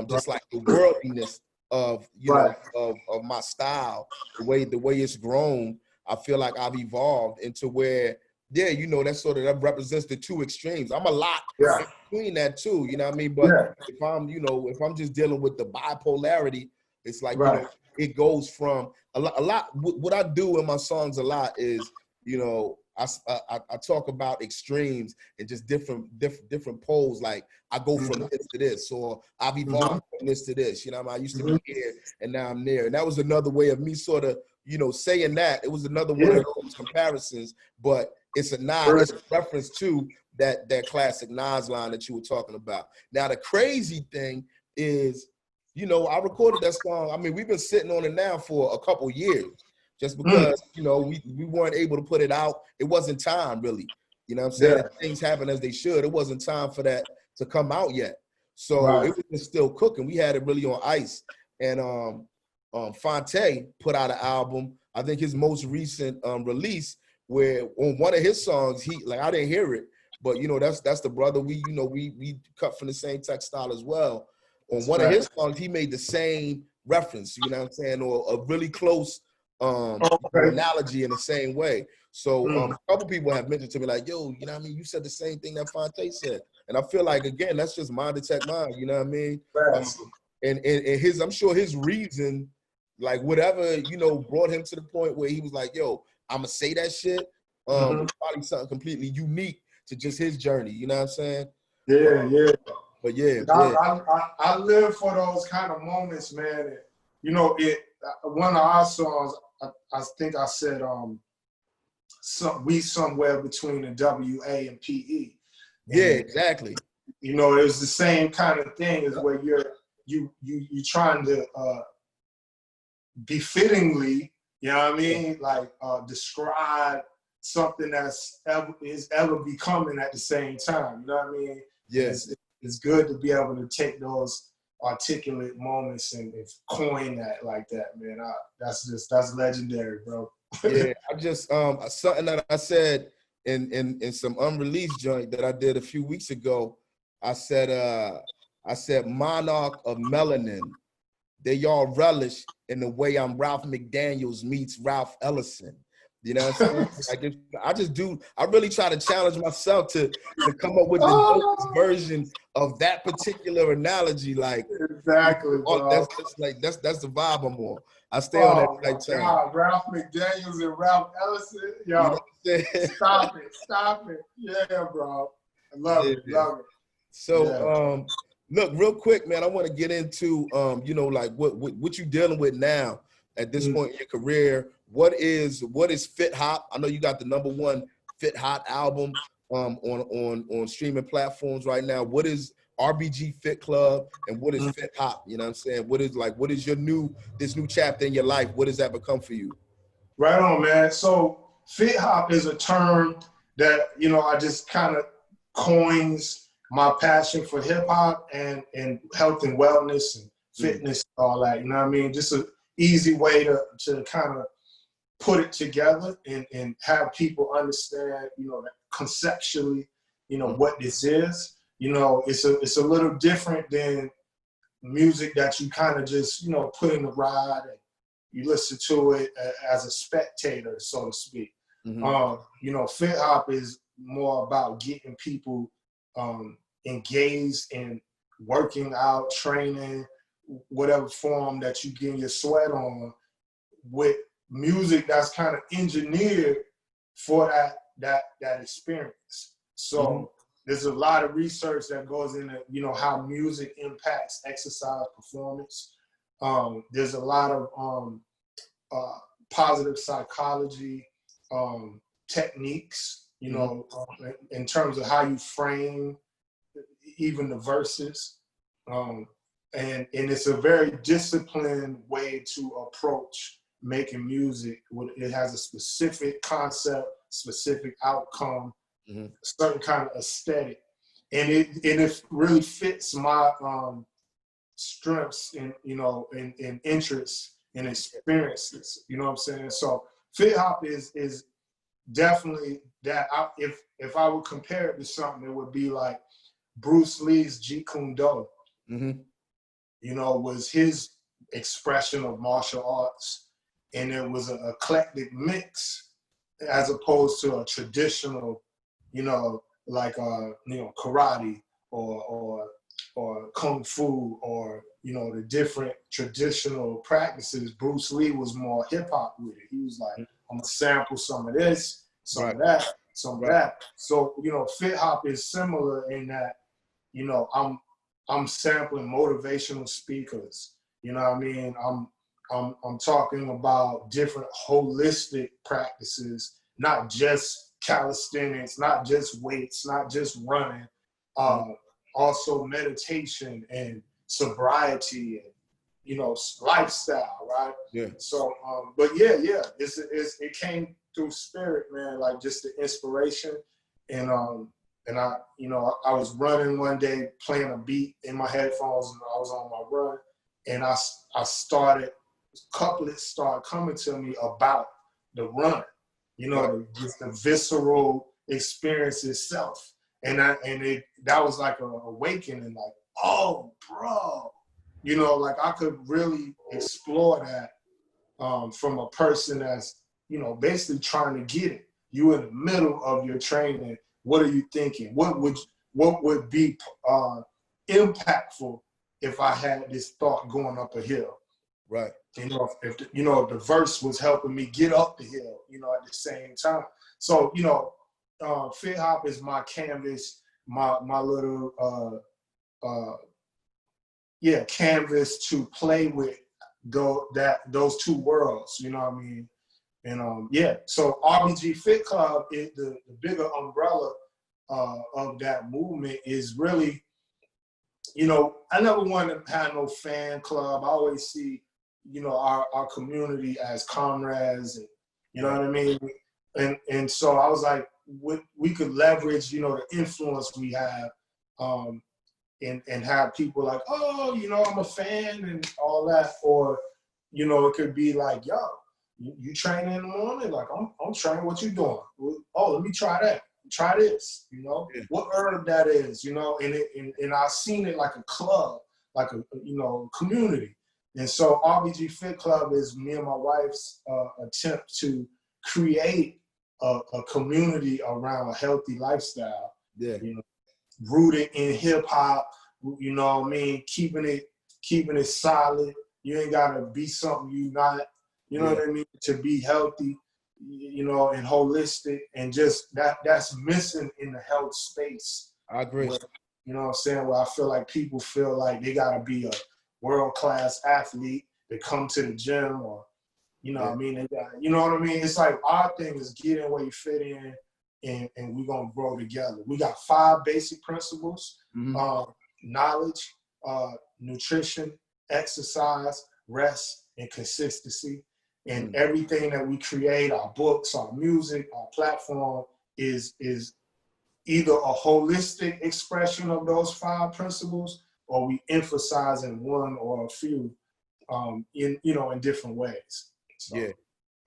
just like the worldliness of, you know, of my style, the way it's grown, I feel like I've evolved into where, yeah, you know, that represents the two extremes. I'm a lot in between that too, you know what I mean? But if I'm just dealing with the bipolarity, it's like, you know, it goes from a lot. What I do in my songs a lot is, you know, I talk about extremes and just different poles. Like I go from this to this, or I've evolved from this to this. You know, I used to be here and now I'm there. And that was another way of me sort of, you know, saying that. It was another one of those comparisons, but it's a nod, it's a reference to that classic Nas line that you were talking about. Now the crazy thing is, you know, I recorded that song. I mean, we've been sitting on it now for a couple years. Just because, you know, we weren't able to put it out. It wasn't time, really. You know what I'm saying? Things happen as they should. It wasn't time for that to come out yet. So it was just still cooking. We had it really on ice. And Fonte put out an album, I think his most recent release, where on one of his songs, I didn't hear it, but, you know, that's the brother. We cut from the same textile as well. On one of his songs, he made the same reference, you know what I'm saying, or a really close analogy in the same way. So a couple people have mentioned to me like, yo, you know what I mean? You said the same thing that Fonte said. And I feel like, again, that's just mind to tech mind, you know what I mean? And I'm sure his reason, like whatever, you know, brought him to the point where he was like, yo, I'm gonna say that shit. Probably something completely unique to just his journey. You know what I'm saying? Yeah, yeah. But yeah, I live for those kind of moments, man. And, you know, one of our songs, I think I said, we somewhere between the WA and PE. Yeah, and, exactly. You know, it was the same kind of thing as where you're trying to befittingly, you know what I mean, like describe something that's ever becoming at the same time. You know what I mean? Yeah. It's good to be able to take those articulate moments and coin that like that, man. That's legendary, bro. Yeah, I just something that I said in some unreleased joint that I did a few weeks ago. I said monarch of melanin. They all relish in the way I'm Ralph McDaniels meets Ralph Ellison. You know what I'm saying? I really try to challenge myself to come up with the dopest version of that particular analogy. Like exactly, bro. That's the vibe I'm on. I stay on that right time. Ralph McDaniels and Ralph Ellison. Yo, you know stop it. Yeah, bro. I love it. So look, real quick, man, I want to get into you know, like what you dealing with now at this point in your career. What is Fit Hop? I know you got the #1 Fit Hop album on streaming platforms right now. What is RBG Fit Club and what is Fit Hop? You know what I'm saying? What is your this new chapter in your life? What does that become for you? Right on, man. So Fit Hop is a term that, you know, I just kind of coins my passion for hip hop and health and wellness and fitness, all that. You know what I mean? Just an easy way to kind of put it together and have people understand, you know, that conceptually, you know, what this is. You know, it's a little different than music that you kind of just, you know, put in the ride and you listen to it as a spectator, so to speak. You know, Fit Hop is more about getting people engaged in working out, training, whatever form that you get your sweat on, with music that's kind of engineered for that experience. So there's a lot of research that goes into, you know, how music impacts exercise performance. There's a lot of positive psychology techniques, you know, in terms of how you frame even the verses. And it's a very disciplined way to approach making music. It has a specific concept, specific outcome, certain kind of aesthetic. And it really fits my strengths and, you know, and interests and experiences. You know what I'm saying? So Fit Hop is definitely that. If I would compare it to something, it would be like Bruce Lee's Jeet Kune Do. You know, was his expression of martial arts, and it was an eclectic mix as opposed to a traditional, you know, like you know, karate or kung fu, or, you know, the different traditional practices. Bruce Lee was more hip hop with it. He was like, I'm gonna sample some of this, some of that, some of that. So, you know, Fit Hop is similar in that, you know, I'm sampling motivational speakers. You know what I mean? I'm talking about different holistic practices, not just calisthenics, not just weights, not just running, also meditation and sobriety and, you know, lifestyle, right? Yeah. So, but yeah, it came through spirit, man, like just the inspiration. And I, you know, I was running one day, playing a beat in my headphones, and I was on my run, and I started, couplets started coming to me about the run, you know, just the visceral experience itself. And that was like an awakening, like, oh, bro, you know, like I could really explore that from a person that's, you know, basically trying to get it. You in the middle of your training. What are you thinking? What would be impactful if I had this thought going up a hill? Right. You know, if the verse was helping me get up the hill, you know, at the same time. So, you know, Fit hop is my canvas, my little canvas to play with those two worlds. You know what I mean? And so RBG Fit Club is the bigger umbrella of that movement is really, I never wanted to have no fan club. I always see, our community as comrades, and you know what I mean? And so I was like, we could leverage, the influence we have, and have people like, oh, I'm a fan and all that. Or, it could be like, yo, you training in the morning? Like, I'm training, what you doing? Oh, let me try that. Try this, what herb that is, and I've seen it like a club, like a community. And so RBG Fit Club is me and my wife's attempt to create a community around a healthy lifestyle. Yeah. Rooted in hip hop, you know what I mean? Keeping it solid. You ain't gotta be something you not, you know what I mean, to be healthy, and holistic, and just that's missing in the health space. I agree. Where, you know what I'm saying? Where I feel like people feel like they gotta be a world-class athlete to come to the gym, or what I mean? They got, you know what I mean? It's like our thing is get in where you fit in, and we're gonna grow together. We got 5 basic principles: knowledge, nutrition, exercise, rest, and consistency. And everything that we create, our books, our music, our platform, is either a holistic expression of those 5 principles, or we emphasize in one or a few, in different ways. So. Yeah,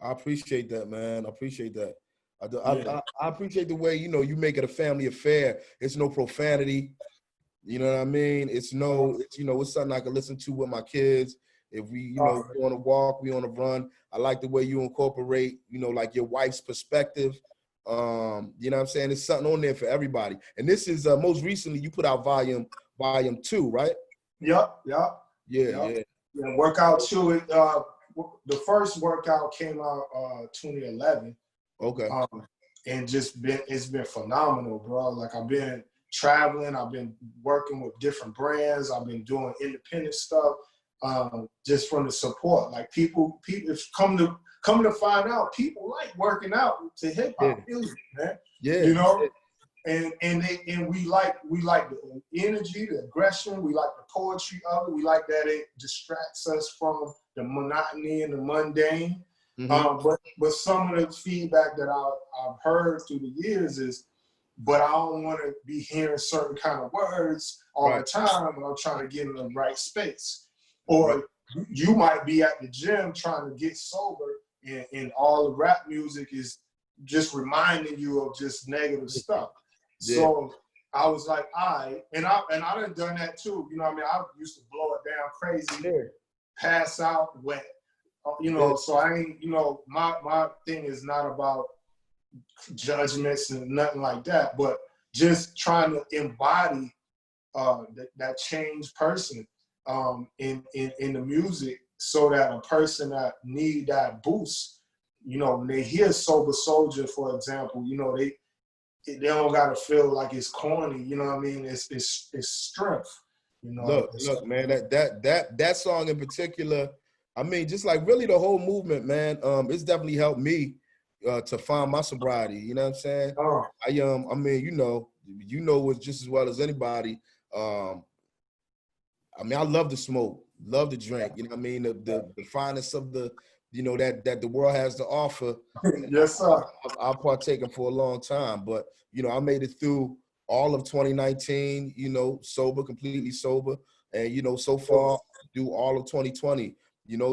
I appreciate that, man. I appreciate that. I appreciate the way, you make it a family affair. It's no profanity. You know what I mean? It's something I can listen to with my kids. If we, we on a walk, we on a run. I like the way you incorporate, like your wife's perspective. You know what I'm saying? There's something on there for everybody. And this is most recently you put out volume 2, right? Yep. Yeah. Workout 2. The first workout came out 2011. Okay. And it's been phenomenal, bro. Like, I've been traveling, I've been working with different brands, I've been doing independent stuff, just from the support. Like, people come to find out, people like working out to hip hop music, man. Yeah. And we like the energy, the aggression, we like the poetry of it, we like that it distracts us from the monotony and the mundane. But some of the feedback that I've heard through the years is, but I don't want to be hearing certain kind of words all the time when I'm trying to get in the right space. Or you might be at the gym trying to get sober, and all the rap music is just reminding you of just negative stuff. Yeah. So I was like, I done that too. You know what I mean? I used to blow it down crazy, pass out wet. So I ain't, my thing is not about judgments and nothing like that, but just trying to embody that changed person in the music, so that a person that need that boost, when they hear Sober Soldier, for example, they don't gotta feel like it's corny. You know what I mean? It's strength. Look, man, that song in particular, I mean, just like really the whole movement, man. It's definitely helped me to find my sobriety. You know what I'm saying? I mean, you know it just as well as anybody. I mean, I love to smoke, love to drink. You know what I mean? The finest of the, that the world has to offer. Yes, sir. I've partaken for a long time, but I made it through all of 2019. Sober, completely sober, and so far do all of 2020.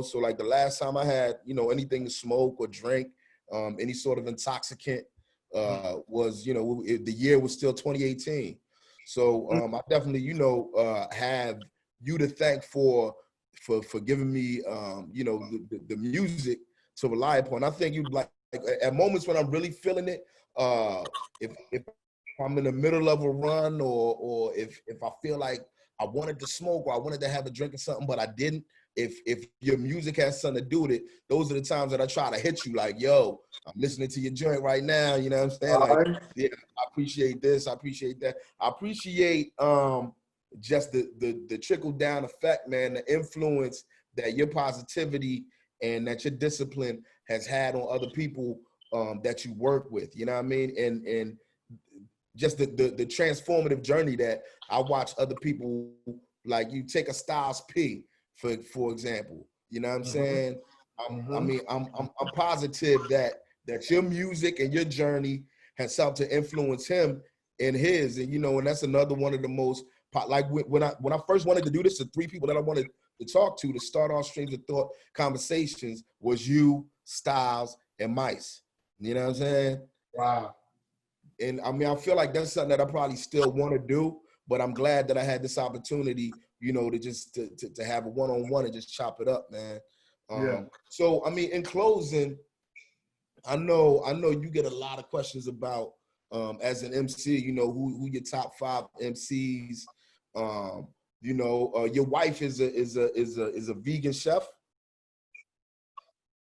So like the last time I had anything to smoke or drink, any sort of intoxicant, was the year was still 2018. So I definitely have you to thank for giving me the music to rely upon. I think you'd like at moments when I'm really feeling it, if I'm in the middle of a run, or if I feel like I wanted to smoke or I wanted to have a drink or something but I didn't, if your music has something to do with it, those are the times that I try to hit you like, yo, I'm listening to your joint right now. You know what I'm saying? Like, yeah, I appreciate this. I appreciate that. I appreciate just the trickle down effect, man, the influence that your positivity and that your discipline has had on other people that you work with. You know what I mean? And just the transformative journey that I watch other people, like you take a Styles P, for example. You know what I'm saying? I'm positive that your music and your journey has helped to influence him in his, and and that's another one of the most like when I first wanted to do this, the three people that I wanted to talk to start off Streams of Thought conversations was you, Styles, and Mice. You know what I'm saying? Wow. And I mean, I feel like that's something that I probably still want to do, but I'm glad that I had this opportunity, to just to have a one-on-one and just chop it up, man. So I mean, in closing, I know you get a lot of questions about as an MC, who your top 5 MCs. Your wife is a vegan chef,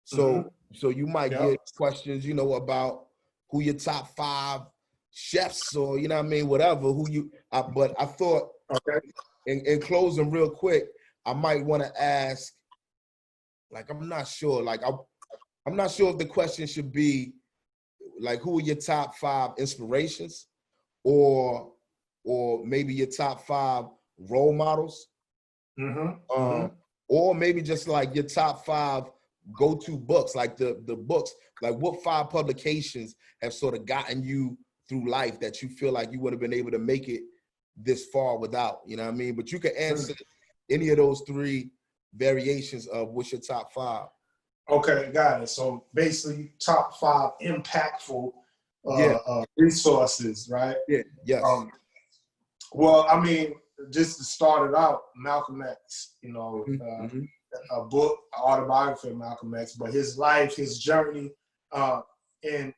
so you might get questions, about who your top 5 chefs, or you know what I mean, whatever. But I thought, in closing, real quick, I might want to ask, like, I'm not sure, like I'm not sure if the question should be like, who are your top 5 inspirations, or maybe your top 5 role models, or maybe just like your top 5 go-to books, like the books, like what 5 publications have sort of gotten you through life that you feel like you would have been able to make it this far without, you know what I mean? But you can answer any of those 3 variations of what's your top 5. Okay, got it. So basically, top 5 impactful resources, right? Yeah. Yes. Well, I mean, just to start it out, Malcolm X, a book, an autobiography of Malcolm X, but his life, his journey, in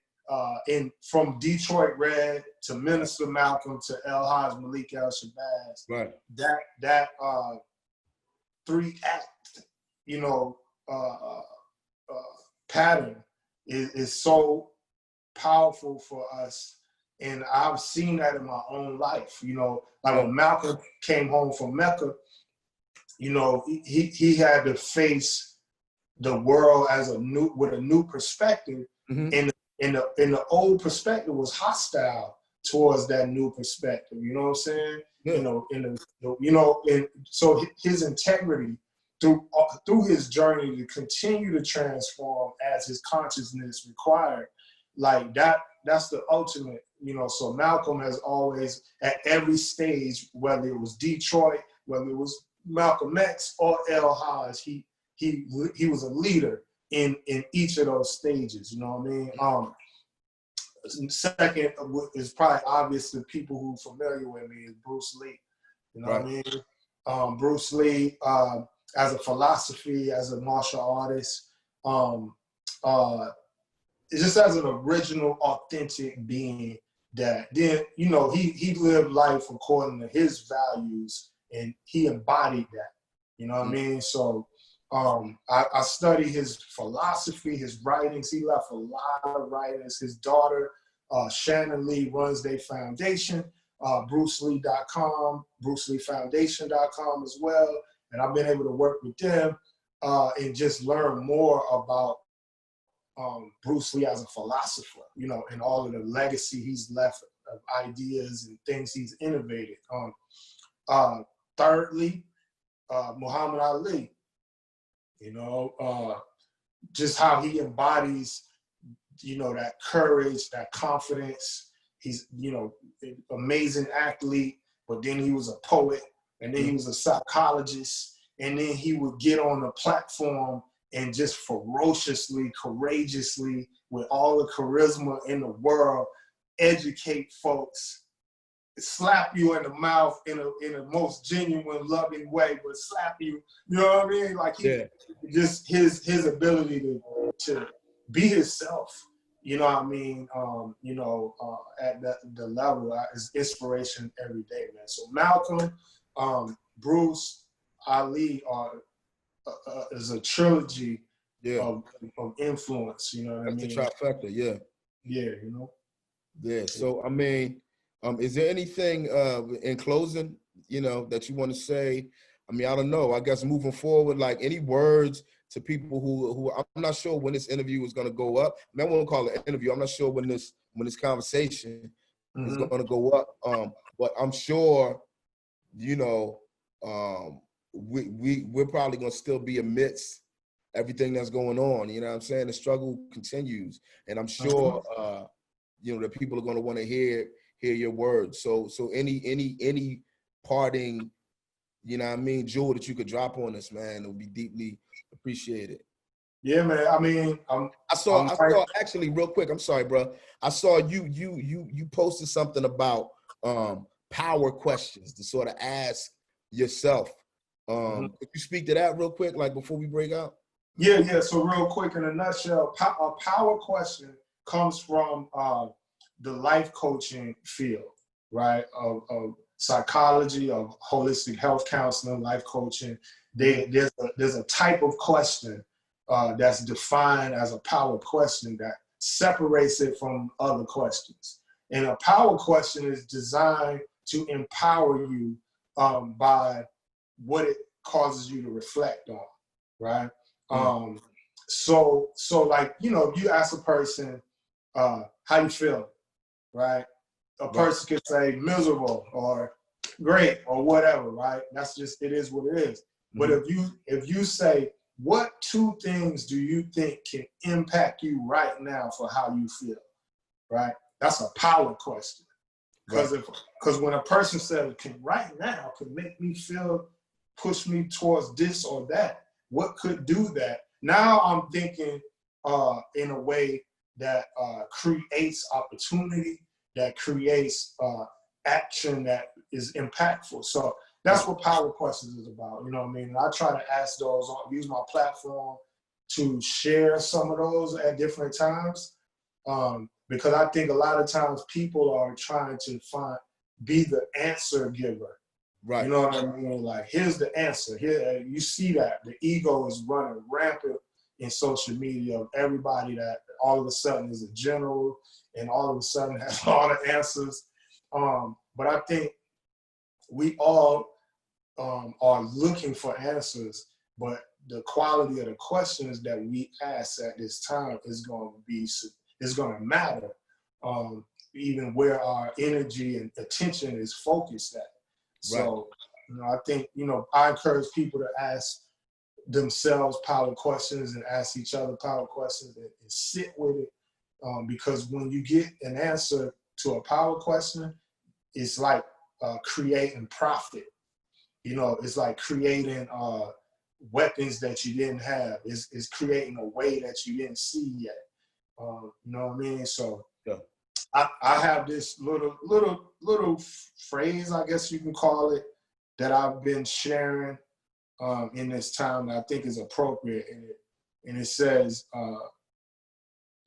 from Detroit Red to Minister Malcolm to El Haj Malik El Shabazz, right? That 3-act, pattern is so powerful for us, and I've seen that in my own life. When Malcolm came home from Mecca, he had to face the world with a new perspective, and the old perspective was hostile towards that new perspective. You know what I'm saying? Yeah. And so his integrity through his journey to continue to transform as his consciousness required, like that's the ultimate. So Malcolm has always, at every stage, whether it was Detroit, whether it was Malcolm X or El Haj, he was a leader in each of those stages. You know what I mean? Second is probably obvious to people who are familiar with me is Bruce Lee. You know what I mean? Bruce Lee, as a philosophy, as a martial artist, just as an original, authentic being that then, he lived life according to his values, and he embodied that. You know what I mean? So I study his philosophy, his writings. He left a lot of writings. His daughter, Shannon Lee, runs their foundation, BruceLee.com, BruceLeeFoundation.com as well. And I've been able to work with them and just learn more about Bruce Lee as a philosopher, and all of the legacy he's left of ideas and things he's innovated. Thirdly, Muhammad Ali, just how he embodies, that courage, that confidence. He's, amazing athlete, but then he was a poet, and then he was a psychologist, and then he would get on the platform and just ferociously, courageously, with all the charisma in the world, educate folks, slap you in the mouth in a most genuine, loving way, but slap you, you know what I mean? Like just his ability to be himself, you know what I mean? At the level is inspiration every day, man. So Malcolm, Bruce, Ali are is a trilogy Yeah. of influence. You know what I mean? That's the trifecta. Yeah. Yeah. You know. Yeah. So I mean, is there anything in closing, you know, that you want to say? I mean, I don't know. I guess moving forward, like any words to people who I'm not sure when this interview is going to go up. I mean, I won't call it an interview. I'm not sure when this conversation is going to go up. But I'm sure, you know, we're probably going to still be amidst everything that's going on. You know what I'm saying? The struggle continues, and I'm sure, you know, that people are going to want to hear your words. So any parting, you know what I mean, jewel that you could drop on us, man, it would be deeply appreciated. Yeah, man. I mean, I saw actually real quick. I'm sorry, bro. I saw you posted something about power questions to sort of ask yourself. Could you speak to that real quick, like before we break out? Yeah. So real quick, in a nutshell, a power question comes from the life coaching field, right? Of psychology, of holistic health counseling, life coaching. There's a type of question that's defined as a power question that separates it from other questions. And a power question is designed to empower you by what it causes you to reflect on, right? So like, you know, you ask a person, how you feeling, right? A person could say miserable or great or whatever, right? That's just, it is what it is. But if you say, what two things do you think can impact you right now for how you feel, right? That's a power question. Because when a person says, right now can make me feel, push me towards this or that, what could do that? Now I'm thinking in a way that creates opportunity, that creates action that is impactful. So that's what power questions is about. You know what I mean? And I try to ask those, use my platform to share some of those at different times. Because I think a lot of times people are trying to be the answer giver. Right. You know what I mean? Like, here's the answer. Here, you see that the ego is running rampant in social media of everybody that all of a sudden is a general and all of a sudden has all the answers. But I think we all are looking for answers, but the quality of the questions that we ask at this time is going to matter, even where our energy and attention is focused at. So, you know, I think, you know, I encourage people to ask themselves power questions and ask each other power questions and sit with it. Because when you get an answer to a power question, it's like creating profit. You know, it's like creating weapons that you didn't have. It's creating a way that you didn't see yet. You know what I mean? So I have this little phrase, I guess you can call it, that I've been sharing in this time that I think is appropriate in it. And it says,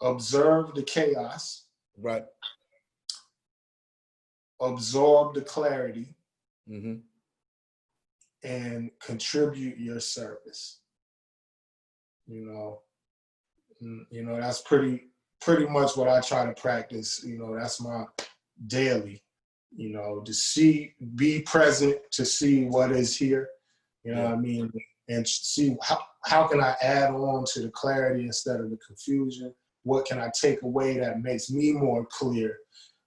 observe the chaos. Right. Absorb the clarity. And contribute your service. You know, that's pretty much what I try to practice. You know, that's my daily, you know, to be present, to see what is here, you know what I mean? And see how can I add on to the clarity instead of the confusion? What can I take away that makes me more clear,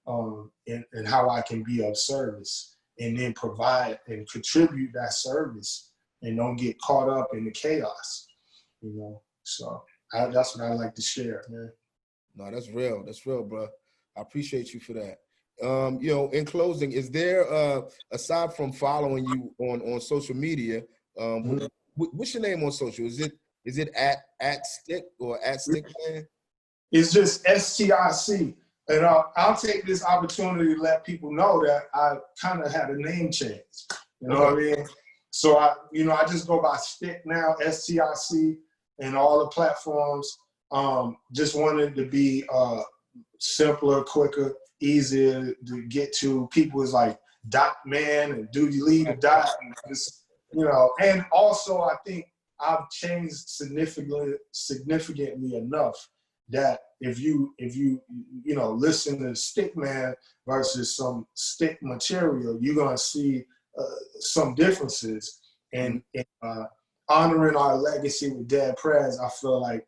and how I can be of service? And then provide and contribute that service and don't get caught up in the chaos, you know? So that's what I like to share, man. No, that's real. That's real, bro. I appreciate you for that. You know, in closing, is there, aside from following you on social media, what's your name on social? Is it at Stic or at Stic, man? It's just STIC. And I'll take this opportunity to let people know that I kind of had a name change. You know what I mean? So I just go by Stic now, STIC, and all the platforms. Just wanted to be simpler, quicker, easier to get to. People is like dot man and do you leave a dot? And just, you know, and also I think I've changed significantly enough that if you listen to Stick Man versus some Stick material, you're gonna see some differences. And honoring our legacy with Dad Prez, I feel like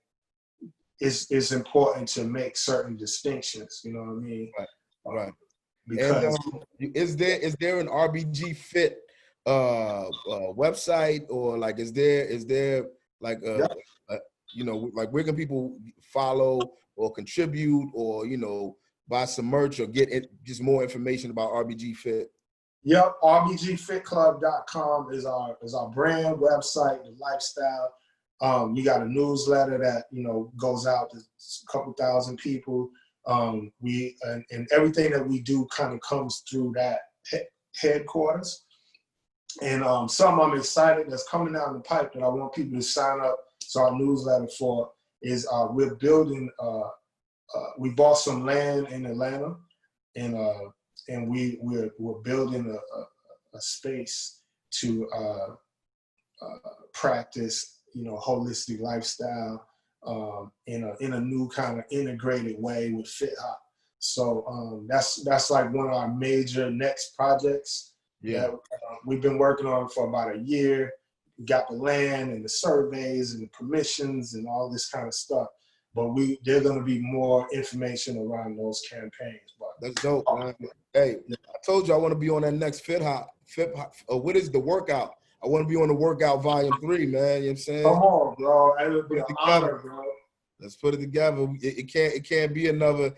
it's important to make certain distinctions. You know what I mean? Right. Because is there an RBG Fit website, or like is there like like where can people follow or contribute, or buy some merch or get just more information about RBG Fit? Yep, rbgfitclub.com is our brand website, the lifestyle. We got a newsletter that goes out to a couple thousand people. We and everything that we do kind of comes through that headquarters. And something I'm excited that's coming down the pipe that I want people to sign up to our newsletter for is we're building. We bought some land in Atlanta, and we're building a space to practice holistic lifestyle in a new kind of integrated way with Fit Hop. So that's like one of our major next projects that we've been working on for about a year. We got the land and the surveys and the permissions and all this kind of stuff. But there's going to be more information around those campaigns. But that's dope, man. Hey, I told you I want to be on that next Fit Hop. What is the workout? I want to be on the workout volume 3, man. You know what I'm saying? Come on, bro. It would be an honor, bro. Let's put it together. It can't be another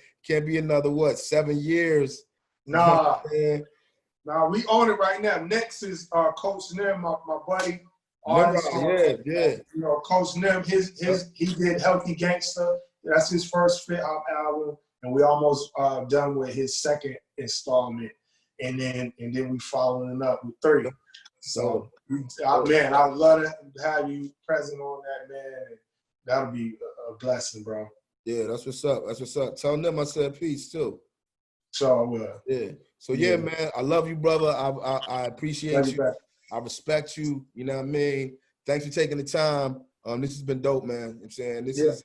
what, 7 years? Nah, we own it right now. Next is Coach Nim, my buddy. Yeah. Coach Nim, he did Healthy Gangster. That's his first Fit Hop album, and we almost done with his second installment, and then we following up with 3. So, man, I would love to have you present on that, man. That'll be a blessing, bro. Yeah, that's what's up. Tell them I said peace too. So I will. Yeah. So yeah, man, I love you, brother. I appreciate you. Back. I respect you. You know what I mean? Thanks for taking the time. This has been dope, man. You know what I'm saying? This has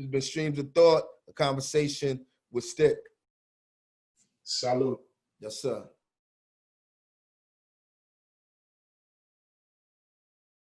been Streams of Thought, a conversation with Stic. Salute. Yes, sir.